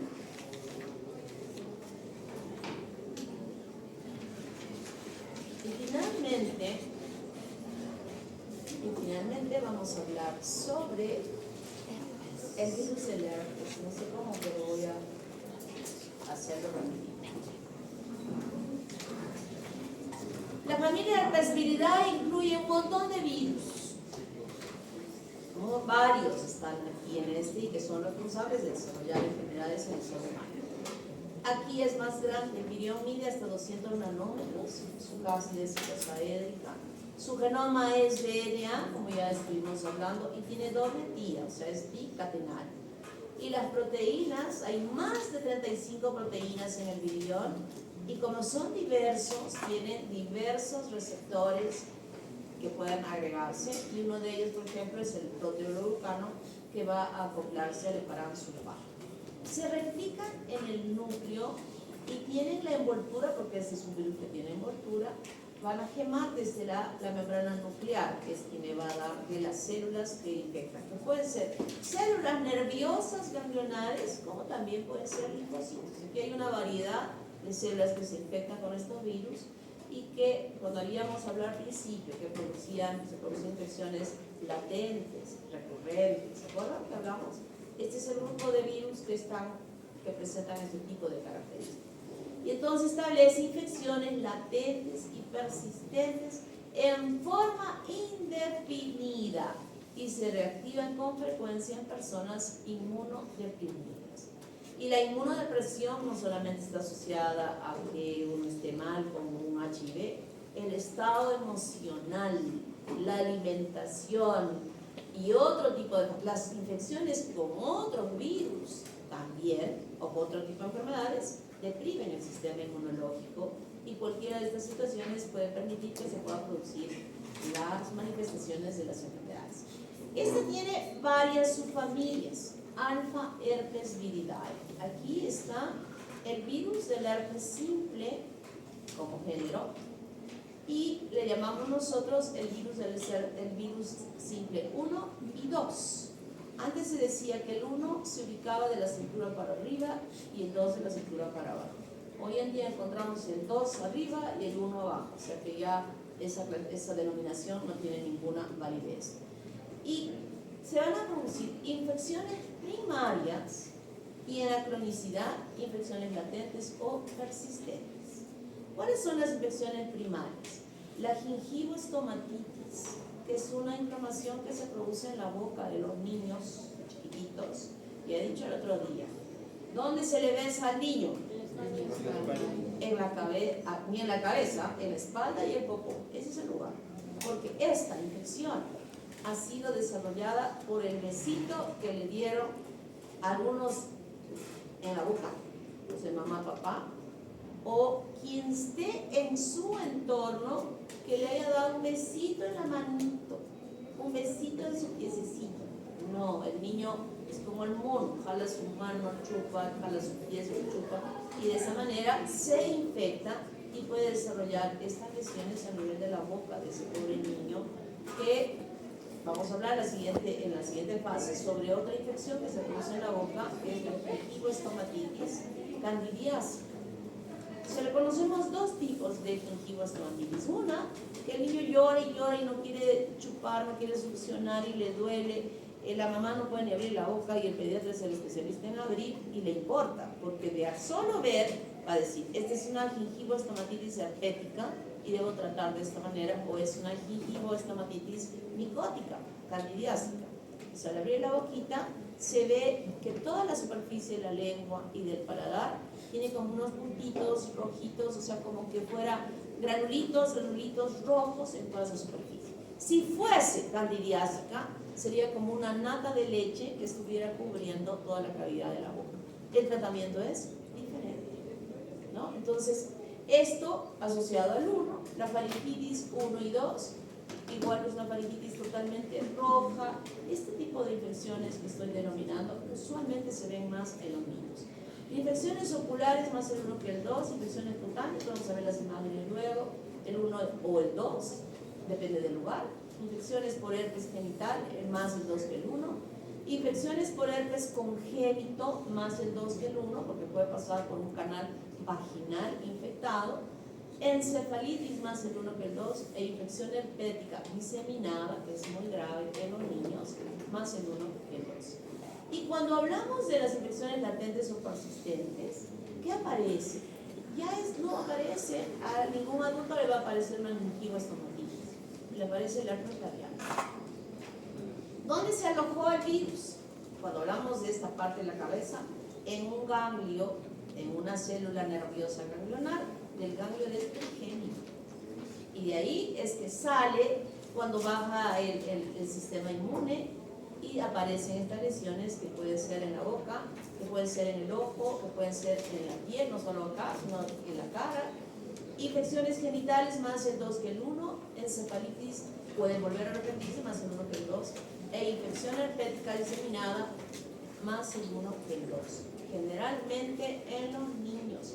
Y finalmente vamos a hablar sobre el virus del herpes. No sé cómo, pero voy a hacerlo rapidito. La familia Herpesviridae incluye un montón de virus, ¿no? Varios están aquí en y que son responsables de desarrollar enfermedades en el ser humano. Aquí es más grande, el virión mide hasta 200 nanómetros, su ácido es citosaédrica, su genoma es DNA, como ya estuvimos hablando, y tiene doble tía, o sea, es bicatenal. Y las proteínas, hay más de 35 proteínas en el virión, y como son diversos, tienen diversos receptores que pueden agregarse, y uno de ellos, por ejemplo, es el proteoglucano, que va a acoplarse al heparansulfato. Se replican en el núcleo y tienen la envoltura, porque este es un virus que tiene envoltura, van a gemar desde la membrana nuclear, que es quien le va a dar de las células que infectan, que pueden ser células nerviosas ganglionares, como también pueden ser linfocitos. Aquí hay una variedad de células que se infectan con estos virus y que, cuando habíamos hablado al principio, que se producían infecciones latentes, recurrentes, ¿se acuerdan que hablamos? Este es el grupo de virus que presentan este tipo de características. Y entonces establece infecciones latentes y persistentes en forma indefinida y se reactivan con frecuencia en personas inmunodeprimidas. Y la inmunodepresión no solamente está asociada a que uno esté mal con un HIV, el estado emocional, la alimentación, y otro tipo de las infecciones con otros virus también, o con otro tipo de enfermedades, deprimen el sistema inmunológico y cualquiera de estas situaciones puede permitir que se puedan producir las manifestaciones de las enfermedades. Este tiene varias subfamilias, alfa herpes viridae. Aquí está el virus del herpes simple como género, y le llamamos nosotros el virus simple 1 y 2. Antes se decía que el 1 se ubicaba de la cintura para arriba y el 2 de la cintura para abajo. Hoy en día encontramos el 2 arriba y el 1 abajo, o sea que ya esa denominación no tiene ninguna validez. Y se van a producir infecciones primarias y en la cronicidad infecciones latentes o persistentes. ¿Cuáles son las infecciones primarias? La gingivoestomatitis, que es una inflamación que se produce en la boca de los niños chiquititos. Ya he dicho el otro día. ¿Dónde se le besa al niño? En la cabeza, ni en la cabeza, en la espalda y el popó. Ese es el lugar. Porque esta infección ha sido desarrollada por el besito que le dieron algunos en la boca, pues de mamá, papá, o quien esté en su entorno que le haya dado un besito en la manito, un besito en su piececito. No, el niño es como el mono, jala su mano, chupa, jala su pie, chupa, y de esa manera se infecta y puede desarrollar estas lesiones a nivel de la boca de ese pobre niño, que vamos a hablar en la siguiente fase sobre otra infección que se produce en la boca, que es la gingivoestomatitis candidiásica. Se le conocemos dos tipos de gingivoestomatitis. Una, que el niño llora y no quiere chupar, no quiere succionar y le duele. La mamá no puede ni abrir la boca y el pediatra es el especialista en abrir y le importa, porque de a solo ver va a decir, esta es una gingivoestomatitis herpética y debo tratar de esta manera, o es una gingivoestomatitis micótica, candidiásica. O sea, al abrir la boquita se ve que toda la superficie de la lengua y del paladar tiene como unos puntitos rojitos, o sea, como que fuera granulitos rojos en toda esa superficie. Si fuese candidiásica, sería como una nata de leche que estuviera cubriendo toda la cavidad de la boca. El tratamiento es diferente, ¿no? Entonces, esto asociado al 1, la faringitis 1 y 2, igual es una faringitis totalmente roja. Este tipo de infecciones que estoy denominando usualmente se ven más en los niños. Infecciones oculares más el 1 que el 2, infecciones cutáneas, vamos a ver las imágenes luego, el 1 o el 2, depende del lugar. Infecciones por herpes genital, más el 2 que el 1. Infecciones por herpes congénito, más el 2 que el 1, porque puede pasar por un canal vaginal infectado. Encefalitis, más el 1 que el 2. E infección herpética diseminada, que es muy grave en los niños, más el 1 que el 2. Y cuando hablamos de las infecciones latentes o persistentes, ¿qué aparece? No aparece, a ningún adulto le va a aparecer una gingivoestomatitis, le aparece el herpes labial. ¿Dónde se alojó el virus? Cuando hablamos de esta parte de la cabeza, en un ganglio, en una célula nerviosa ganglionar del ganglio del trigémino. Y de ahí es que sale cuando baja el sistema inmune y aparecen estas lesiones que pueden ser en la boca, que pueden ser en el ojo, que pueden ser en la piel, no solo acá, sino en la cara. Infecciones genitales, más el 2 que el 1. Encefalitis puede volver a repetirse, más el 1 que el 2. E infección herpética diseminada, más el 1 que el 2. Generalmente en los niños.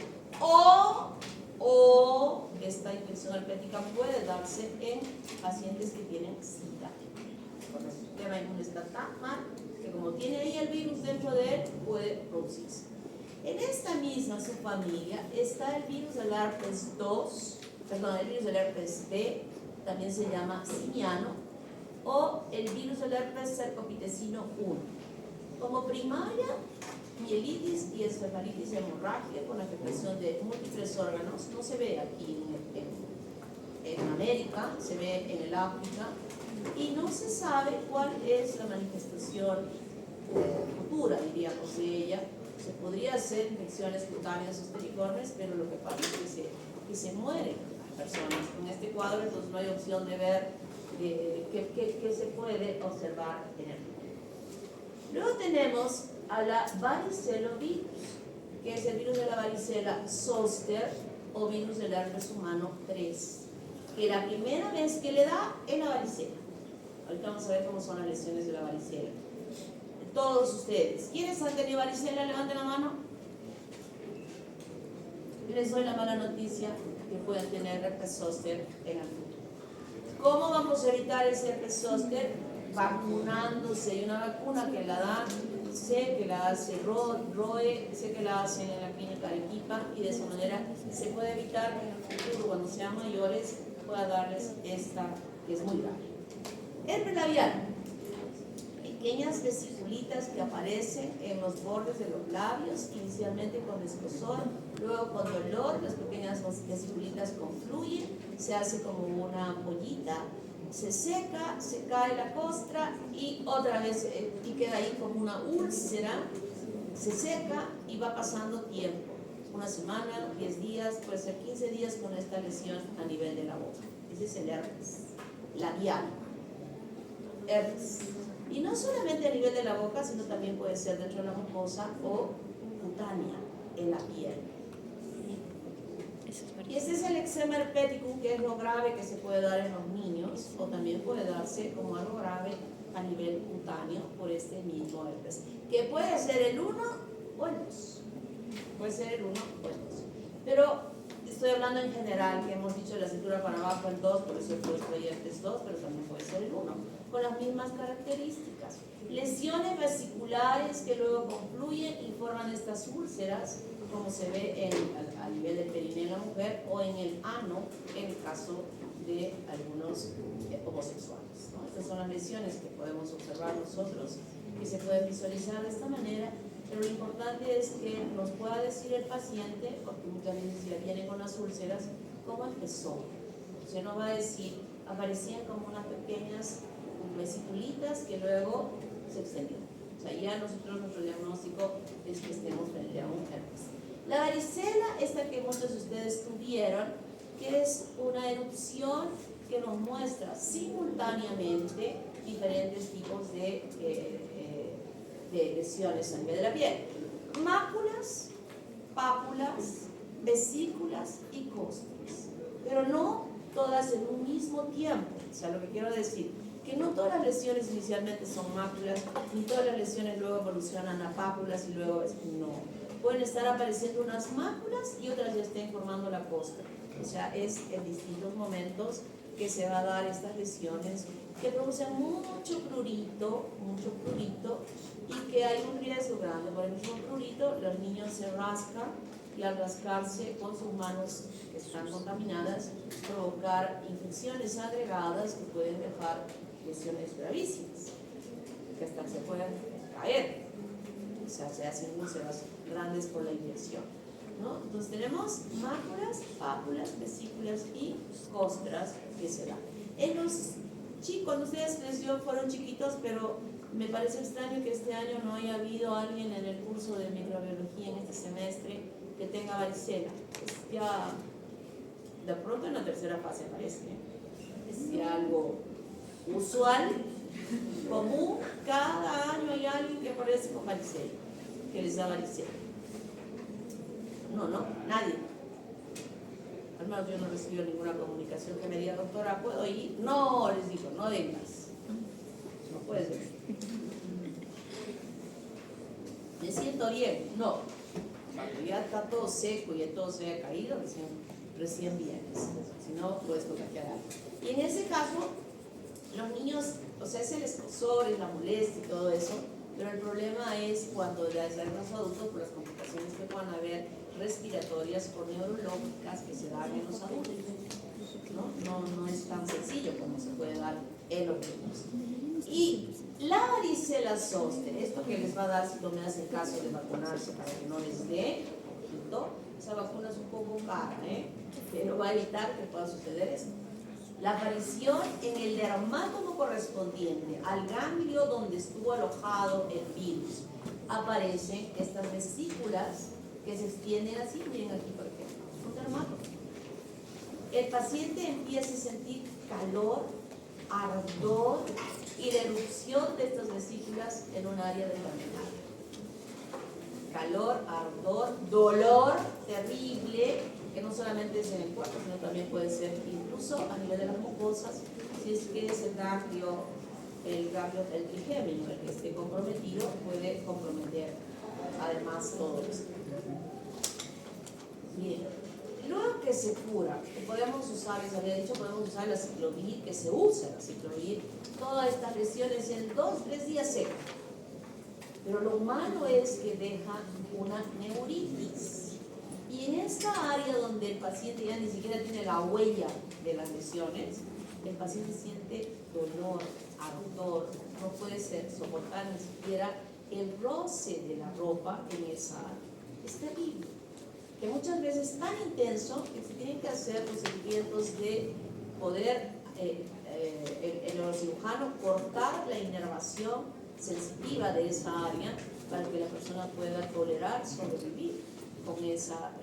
O esta infección herpética puede darse en pacientes que tienen SIDA. Cuando el sistema inmune está tan mal que como tiene ahí el virus dentro de él, puede producirse. En esta misma subfamilia está el virus del herpes 2, perdón, el virus del herpes B, también se llama simiano, o el virus del herpes cercopitecino 1. Como primaria, mielitis y encefalitis hemorrágica con afectación de múltiples órganos. No se ve aquí en América, se ve en el África, y no se sabe cuál es la manifestación futura, diríamos, de ella. Se podría hacer infecciones cutáneas esteriformes, pero lo que pasa es que se mueren las personas con este cuadro, entonces no hay opción de ver qué se puede observar en el mundo. Luego tenemos a la varicelovirus, que es el virus de la varicela zoster o virus del herpes humano 3, que la primera vez que le da es la varicela. Ahorita vamos a ver cómo son las lesiones de la varicela. Todos ustedes, ¿quiénes han tenido varicela? Levanten la mano. Les doy la mala noticia que pueden tener herpes zoster en el futuro. ¿Cómo vamos a evitar ese herpes zoster? Vacunándose. Hay una vacuna que la dan, sé que la hace ROE, sé que la hacen en la clínica de Arequipa, y de esa manera se puede evitar que en el futuro, cuando sean mayores, pueda darles esta que es muy grave. Herpes labial. Pequeñas vesiculitas que aparecen en los bordes de los labios, inicialmente con escozor, luego con dolor las pequeñas vesiculitas confluyen, se hace como una ampollita, se seca, se cae la costra y otra vez y queda ahí como una úlcera, se seca y va pasando tiempo, una semana, 10 días, puede ser 15 días con esta lesión a nivel de la boca. Ese es el herpes labial, herpes. Y no solamente a nivel de la boca, sino también puede ser dentro de la mucosa o cutánea en la piel. Y este es el eczema herpeticum, que es lo grave que se puede dar en los niños, o también puede darse como algo grave a nivel cutáneo por este mismo herpes, que puede ser el 1 o el 2. Puede ser el 1 o el 2. Pero estoy hablando en general, que hemos dicho de la cintura para abajo el 2, por eso he puesto ahí herpes 2, pero también puede ser el 1, con las mismas características. Lesiones vesiculares que luego confluyen y forman estas úlceras, como se ve a nivel del perineo en la mujer o en el ano en el caso de algunos homosexuales, ¿no? Estas son las lesiones que podemos observar nosotros, que se pueden visualizar de esta manera, pero lo importante es que nos pueda decir el paciente, porque muchas veces ya viene con las úlceras, cómo empezó. O sea, no va a decir, aparecían como unas pequeñas vesiculitas que luego se extendieron. O sea, ya nosotros, nuestro diagnóstico es que estemos frente a un herpes. La varicela, esta que muchos de ustedes tuvieron, que es una erupción que nos muestra simultáneamente diferentes tipos de lesiones a nivel de la piel. Máculas, pápulas, vesículas y costras. Pero no todas en un mismo tiempo. O sea, lo que quiero decir, que no todas las lesiones inicialmente son máculas, ni todas las lesiones luego evolucionan a pápulas y luego no. Pueden estar apareciendo unas máculas y otras ya estén formando la costra. O sea, es en distintos momentos que se va a dar estas lesiones que producen mucho prurito y que hay un riesgo grande. Por el mismo prurito, los niños se rascan y al rascarse con sus manos que están contaminadas, provocar infecciones agregadas que pueden dejar lesiones gravísimas, que hasta se pueden caer. O sea, se hacen úlceras grandes por la infección, ¿no? Entonces tenemos máculas, pápulas, vesículas y costras que se dan. En los chicos, cuando ustedes fueron chiquitos, pero me parece extraño que este año no haya habido alguien en el curso de microbiología en este semestre que tenga varicela. Es ya, de pronto en la tercera fase parece, es ya algo usual, común. Cada año hay alguien que aparece con varicela, que les da varicela. No, nadie. Al menos yo no recibí ninguna comunicación que me diga, doctora, ¿puedo ir? No, les digo, no vengas. No puedes venir. ¿Me siento bien? No. Cuando ya está todo seco y todo se haya caído, recién vienes. Si no, puedes contagiar a alguien. Y en ese caso, los niños, o sea, es el escozor, es la molestia y todo eso, pero el problema es cuando ya están los adultos por las complicaciones que puedan haber respiratorias o neurológicas que se dan en los adultos. No es tan sencillo como se puede dar en los niños. Y la varicela zoster, esto que les va a dar si no me hacen caso de vacunarse para que no les dé, ojito, esa vacuna es un poco cara, pero va a evitar que pueda suceder esto. La aparición en el dermátomo correspondiente al ganglio donde estuvo alojado el virus, aparecen estas vesículas que se extienden así, miren aquí por ejemplo, un dermátomo. El paciente empieza a sentir calor, ardor y la erupción de estas vesículas en un área determinada. Calor, ardor, dolor terrible, que no solamente es en el cuerpo, sino también puede ser incluso a nivel de las mucosas, si es que es el ganglio trigémino, el que esté comprometido, puede comprometer además todo esto. Bien, luego que se cura, que podemos usar, les había dicho, podemos usar la ciclovir, que se usa la ciclovir, todas estas lesiones en 2-3 días seca. Pero lo malo es que deja una neuritis. Y en esta área donde el paciente ya ni siquiera tiene la huella de las lesiones, el paciente siente dolor, ardor, no puede soportar ni siquiera el roce de la ropa en esa área. Es terrible. que muchas veces es tan intenso que se tienen que hacer procedimientos de poder el neurocirujano cortar la inervación sensitiva de esa área para que la persona pueda tolerar sobrevivir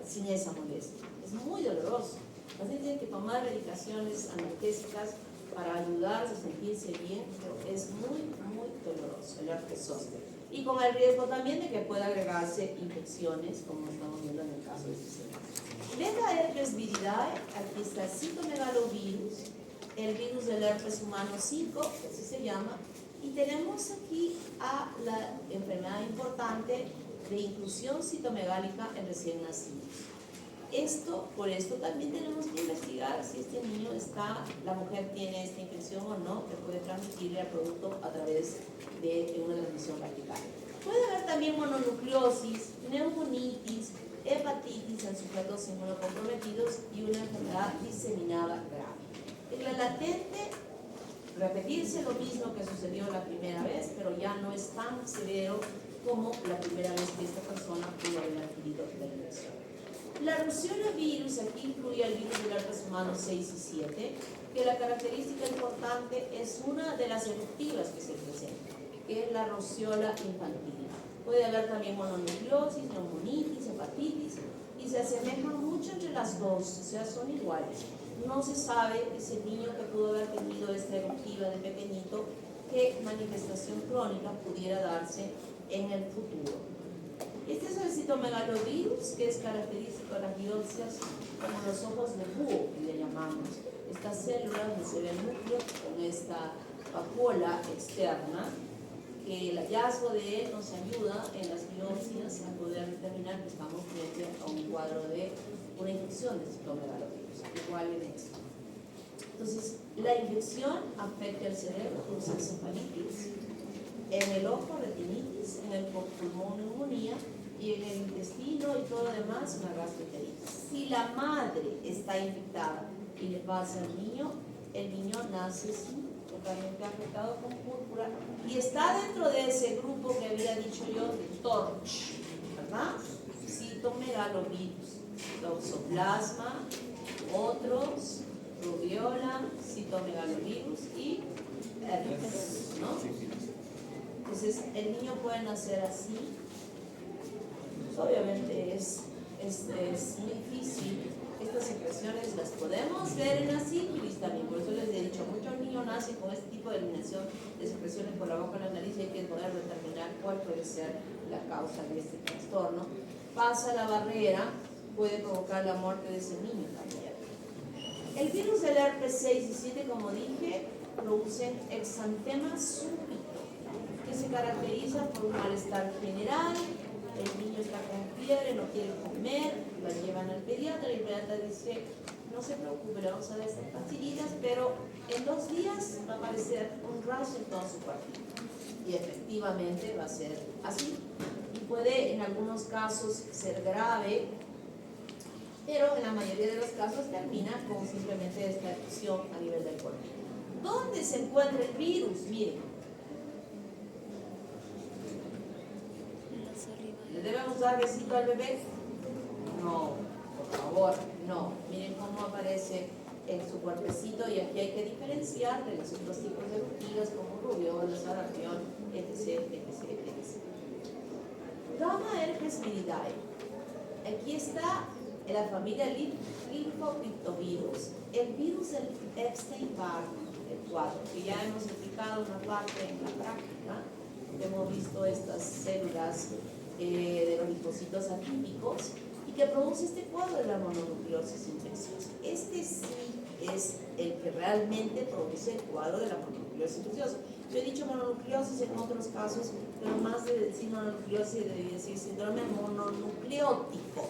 sin esa molestia. Es muy doloroso. La gente tiene que tomar medicaciones analgésicas para ayudarse a sentirse bien, pero es muy, muy doloroso el herpes zóster. Y con el riesgo también de que pueda agregarse infecciones, como estamos viendo en el caso de este señor. Beta herpes viridae, aquí está el citomegalovirus, el virus del herpes humano 5, que así se llama, y tenemos aquí a la enfermedad importante de inclusión citomegálica en recién nacidos. Por esto también tenemos que investigar si este niño la mujer tiene esta infección o no, que puede transmitirle al producto a través de una transmisión vertical. Puede haber también mononucleosis, neumonitis, hepatitis en sujetos inmunocomprometidos y una enfermedad diseminada grave. En la latente, repetirse lo mismo que sucedió la primera vez, pero ya no es tan severo como la primera vez que esta persona pudo haber adquirido la infección. La rosiola-virus, aquí incluye el virus del herpes humano 6 y 7, que la característica importante es una de las eruptivas que se presenta, que es la rosiola infantil. Puede haber también mononucleosis, neumonitis, hepatitis, y se asemejan mucho entre las dos, o sea, son iguales. No se sabe ese niño que pudo haber tenido esta eruptiva de pequeñito, qué manifestación crónica pudiera darse en el futuro. Este es el citomegalovirus, que es característico de las biopsias como los ojos de búho, que le llamamos. Estas células donde se ve el núcleo con esta papola externa, que el hallazgo de él nos ayuda en las biopsias a poder determinar que estamos frente a un cuadro de una infección de citomegalovirus, igual en esto. Entonces, la infección afecta el cerebro, produce encefalitis, en el ojo retinitis, en el pulmón neumonía y en el intestino y todo lo demás una gastroenteritis. Si la madre está infectada y le pasa al niño, el niño nace totalmente afectado con púrpura y está dentro de ese grupo que había dicho yo de TORCH, ¿verdad? Citomegalovirus, toxoplasma, otros, rubiola, citomegalovirus y herpes, ¿no? Entonces, el niño puede nacer así. Obviamente es muy difícil. Estas secreciones las podemos ver en la sífilis también. Por eso les he dicho, muchos niños nacen con este tipo de eliminación de secreciones por la boca y la nariz y hay que poder determinar cuál puede ser la causa de este trastorno. Pasa la barrera, puede provocar la muerte de ese niño también. El virus del herpes 6 y 7, como dije, producen exantema súbito, que se caracteriza por un malestar general. El niño está con fiebre, no quiere comer, lo llevan al pediatra y el pediatra dice, no se preocupe, le vamos a dar estas pastillitas, pero en 2 días va a aparecer un rash en todo su cuerpo. Y efectivamente va a ser así. Y puede en algunos casos ser grave, pero en la mayoría de los casos termina con simplemente esta erupción a nivel del cuerpo. ¿Dónde se encuentra el virus? Miren. ¿Le debemos dar besito al bebé? No, por favor, no. Miren cómo aparece en su cuerpecito y aquí hay que diferenciar de los otros tipos de eruptivas como rubiola, sarampión, etc, etc, etc. Gamma herpes viridae. Aquí está en la familia linfocriptovirus, el virus del Epstein-Barr, el 4, que ya hemos explicado una parte en la práctica, hemos visto estas células de los linfocitos atípicos y que produce este cuadro de la mononucleosis infecciosa. Este sí es el que realmente produce el cuadro de la mononucleosis infecciosa. Yo he dicho mononucleosis en otros casos, pero más de decir mononucleosis debería decir síndrome mononucleótico,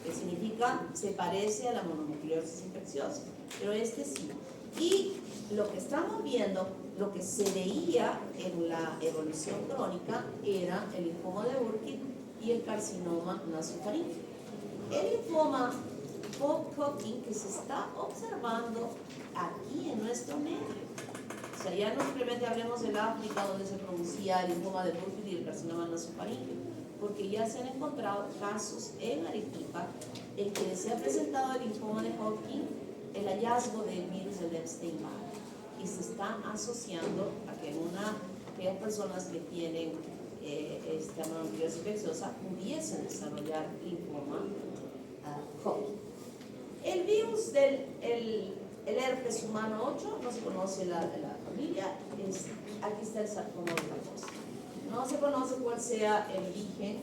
que significa se parece a la mononucleosis infecciosa, pero este sí. Y lo que estamos viendo, lo que se veía en la evolución crónica era el linfoma de Burkitt y el carcinoma nasofaríngeo. El linfoma Hodgkin que se está observando aquí en nuestro medio. O sea, ya no simplemente hablemos del África donde se producía el linfoma de Burkitt y el carcinoma nasofaríngeo. porque ya se han encontrado casos en Arequipa en que se ha presentado el linfoma de Hodgkin, el hallazgo del virus del Epstein-Barr, y se está asociando a que aquellas personas que tienen esta mononucleosis infecciosa pudiesen desarrollar linfoma Hodgkin. El virus del el herpes humano 8, no se conoce la familia, aquí está el sarcoma de Kaposi. No se conoce cuál sea el origen,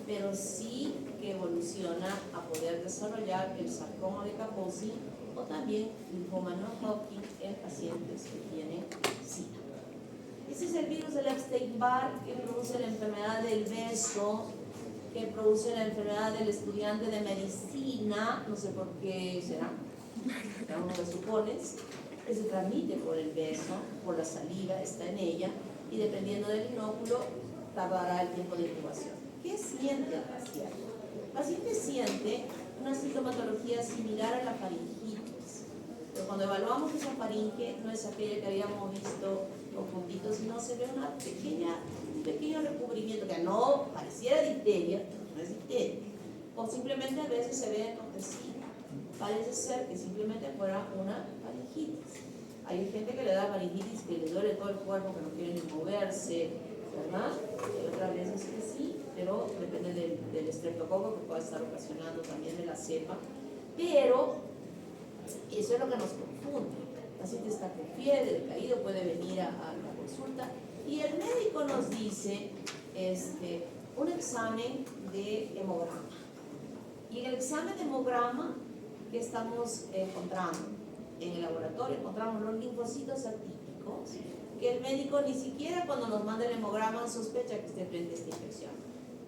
pero sí que evoluciona a poder desarrollar el sarcoma de Kaposi o también linfoma no Hodgkin en pacientes que tienen SIDA. Ese es el virus del Epstein-Barr que produce la enfermedad del beso, que produce la enfermedad del estudiante de medicina, no sé por qué será, pero uno lo supones, que se transmite por el beso, por la saliva, está en ella, y dependiendo del inóculo, tardará el tiempo de incubación. ¿Qué siente el paciente? El paciente siente una sintomatología similar a la faringitis, pero cuando evaluamos esa faringe, no es aquella que habíamos visto con puntitos, sino se ve un pequeño recubrimiento que no pareciera difteria, no es difteria, o simplemente a veces se ve enrojecida. Parece ser que simplemente fuera una faringitis. Hay gente que le da faringitis que le duele todo el cuerpo, que no quiere ni moverse, ¿verdad? Y otras veces que sí, pero depende del estreptococo que pueda estar ocasionando también de la cepa. Pero eso es lo que nos confunde. El paciente está con fiebre, decaído, puede venir a la consulta y el médico nos dice un examen de hemograma. Y en el examen de hemograma que estamos encontrando en el laboratorio, encontramos los linfocitos atípicos que el médico ni siquiera cuando nos manda el hemograma sospecha que esté frente a esta infección.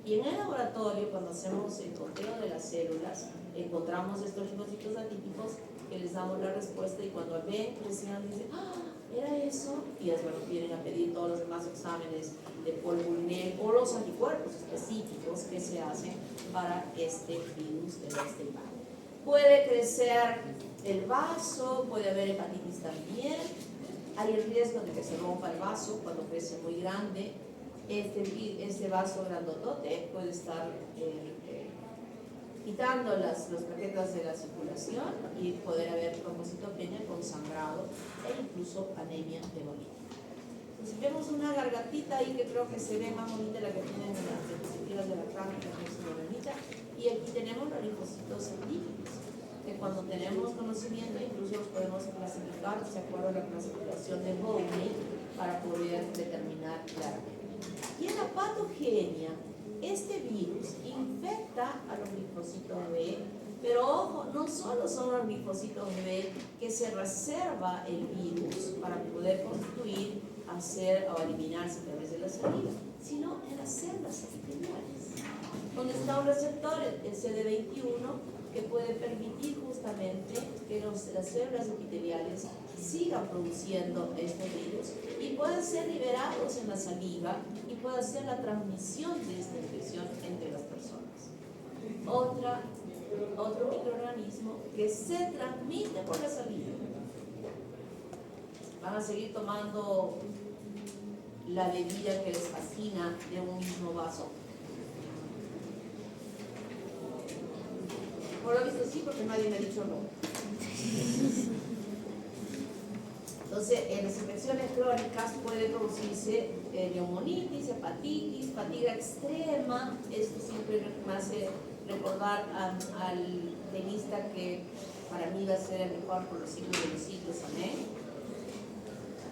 Y en el laboratorio, cuando hacemos el conteo de las células, encontramos estos linfocitos atípicos que les damos la respuesta y cuando ven, recién dicen, ¡ah! Era eso, y es bueno, vienen a pedir todos los demás exámenes de polvulnel o los anticuerpos específicos que se hacen para este virus de Epstein-Barr. Puede crecer el vaso, puede haber hepatitis también, hay el riesgo de que se rompa el vaso cuando crece muy grande. Este vaso grandotote puede estar quitando las plaquetas de la circulación y poder haber trombocitopenia con sangrado e incluso anemia hemolítica. Entonces vemos una gargantita ahí que creo que se ve más bonita la que tienen en las diapositivas de la cámara, que es una bonita, y aquí tenemos los linfocitos atípicos, que cuando tenemos conocimiento incluso los podemos clasificar de acuerdo a la clasificación de Bowley para poder determinar claramente. Y en la patogenia, este virus infecta a los linfocitos B, pero ojo, no solo son los linfocitos B que se reserva el virus para poder constituir, hacer o eliminarse a través de la saliva, sino en las células epiteliales, donde está un receptor, el CD21, que puede permitir justamente que las células epiteliales sigan produciendo este virus y puedan ser liberados en la saliva y pueda hacer la transmisión de esta infección entre las personas. Otro microorganismo que se transmite por la saliva. Van a seguir tomando la bebida que les fascina de un mismo vaso. Por lo visto sí, porque nadie me ha dicho no. Entonces, en las infecciones crónicas puede producirse neumonitis, hepatitis, fatiga extrema. Esto siempre me hace recordar al tenista que para mí va a ser el mejor por los siglos de los siglos, amén.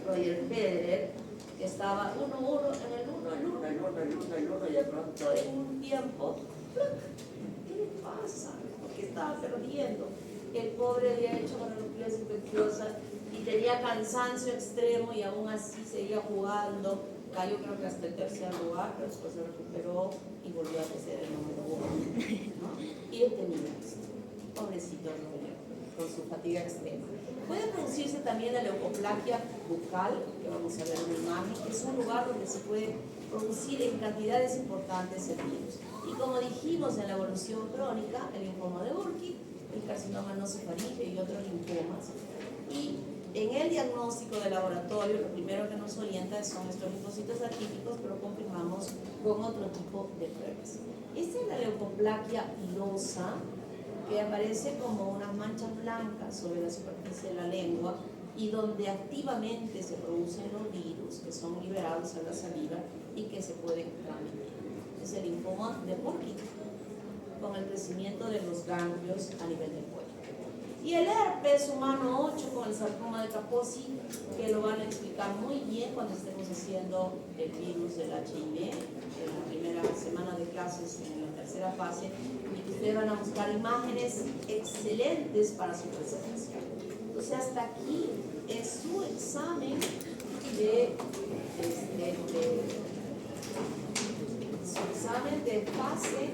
Roger Federer, que estaba 1-1 en el 1 y de pronto en un tiempo, ¿qué le pasa? Porque estaba perdiendo. El pobre había hecho mononucleosis infecciosa y tenía cansancio extremo y aún así seguía jugando. Cayó creo que hasta el tercer lugar, pero después se recuperó y volvió a ser el número 1, ¿no? Y él tenía esto, pobrecito Roger, con su fatiga extrema. Puede producirse también la leucoplaquia bucal, que vamos a ver en una imagen, que es un lugar donde se puede producir en cantidades importantes el virus. Y como dijimos en la evolución crónica, el linfoma de Burkitt, el carcinoma nosofaríngeo y otros linfomas. Y En el diagnóstico de laboratorio, lo primero que nos orienta son estos linfocitos atípicos, pero confirmamos con otro tipo de pruebas. Esta es la leucoplaquia pilosa, que aparece como unas manchas blancas sobre la superficie de la lengua y donde activamente se producen los virus que son liberados a la saliva y que se pueden transmitir. Es el linfoma de Burkitt, con el crecimiento de los ganglios a nivel del cuello. Y el herpes humano 8 con el sarcoma de Kaposi, que lo van a explicar muy bien cuando estemos haciendo el virus del HIV en la primera semana de clases en la tercera fase, y que ustedes van a buscar imágenes excelentes para su presentación. Entonces hasta aquí es su examen de fase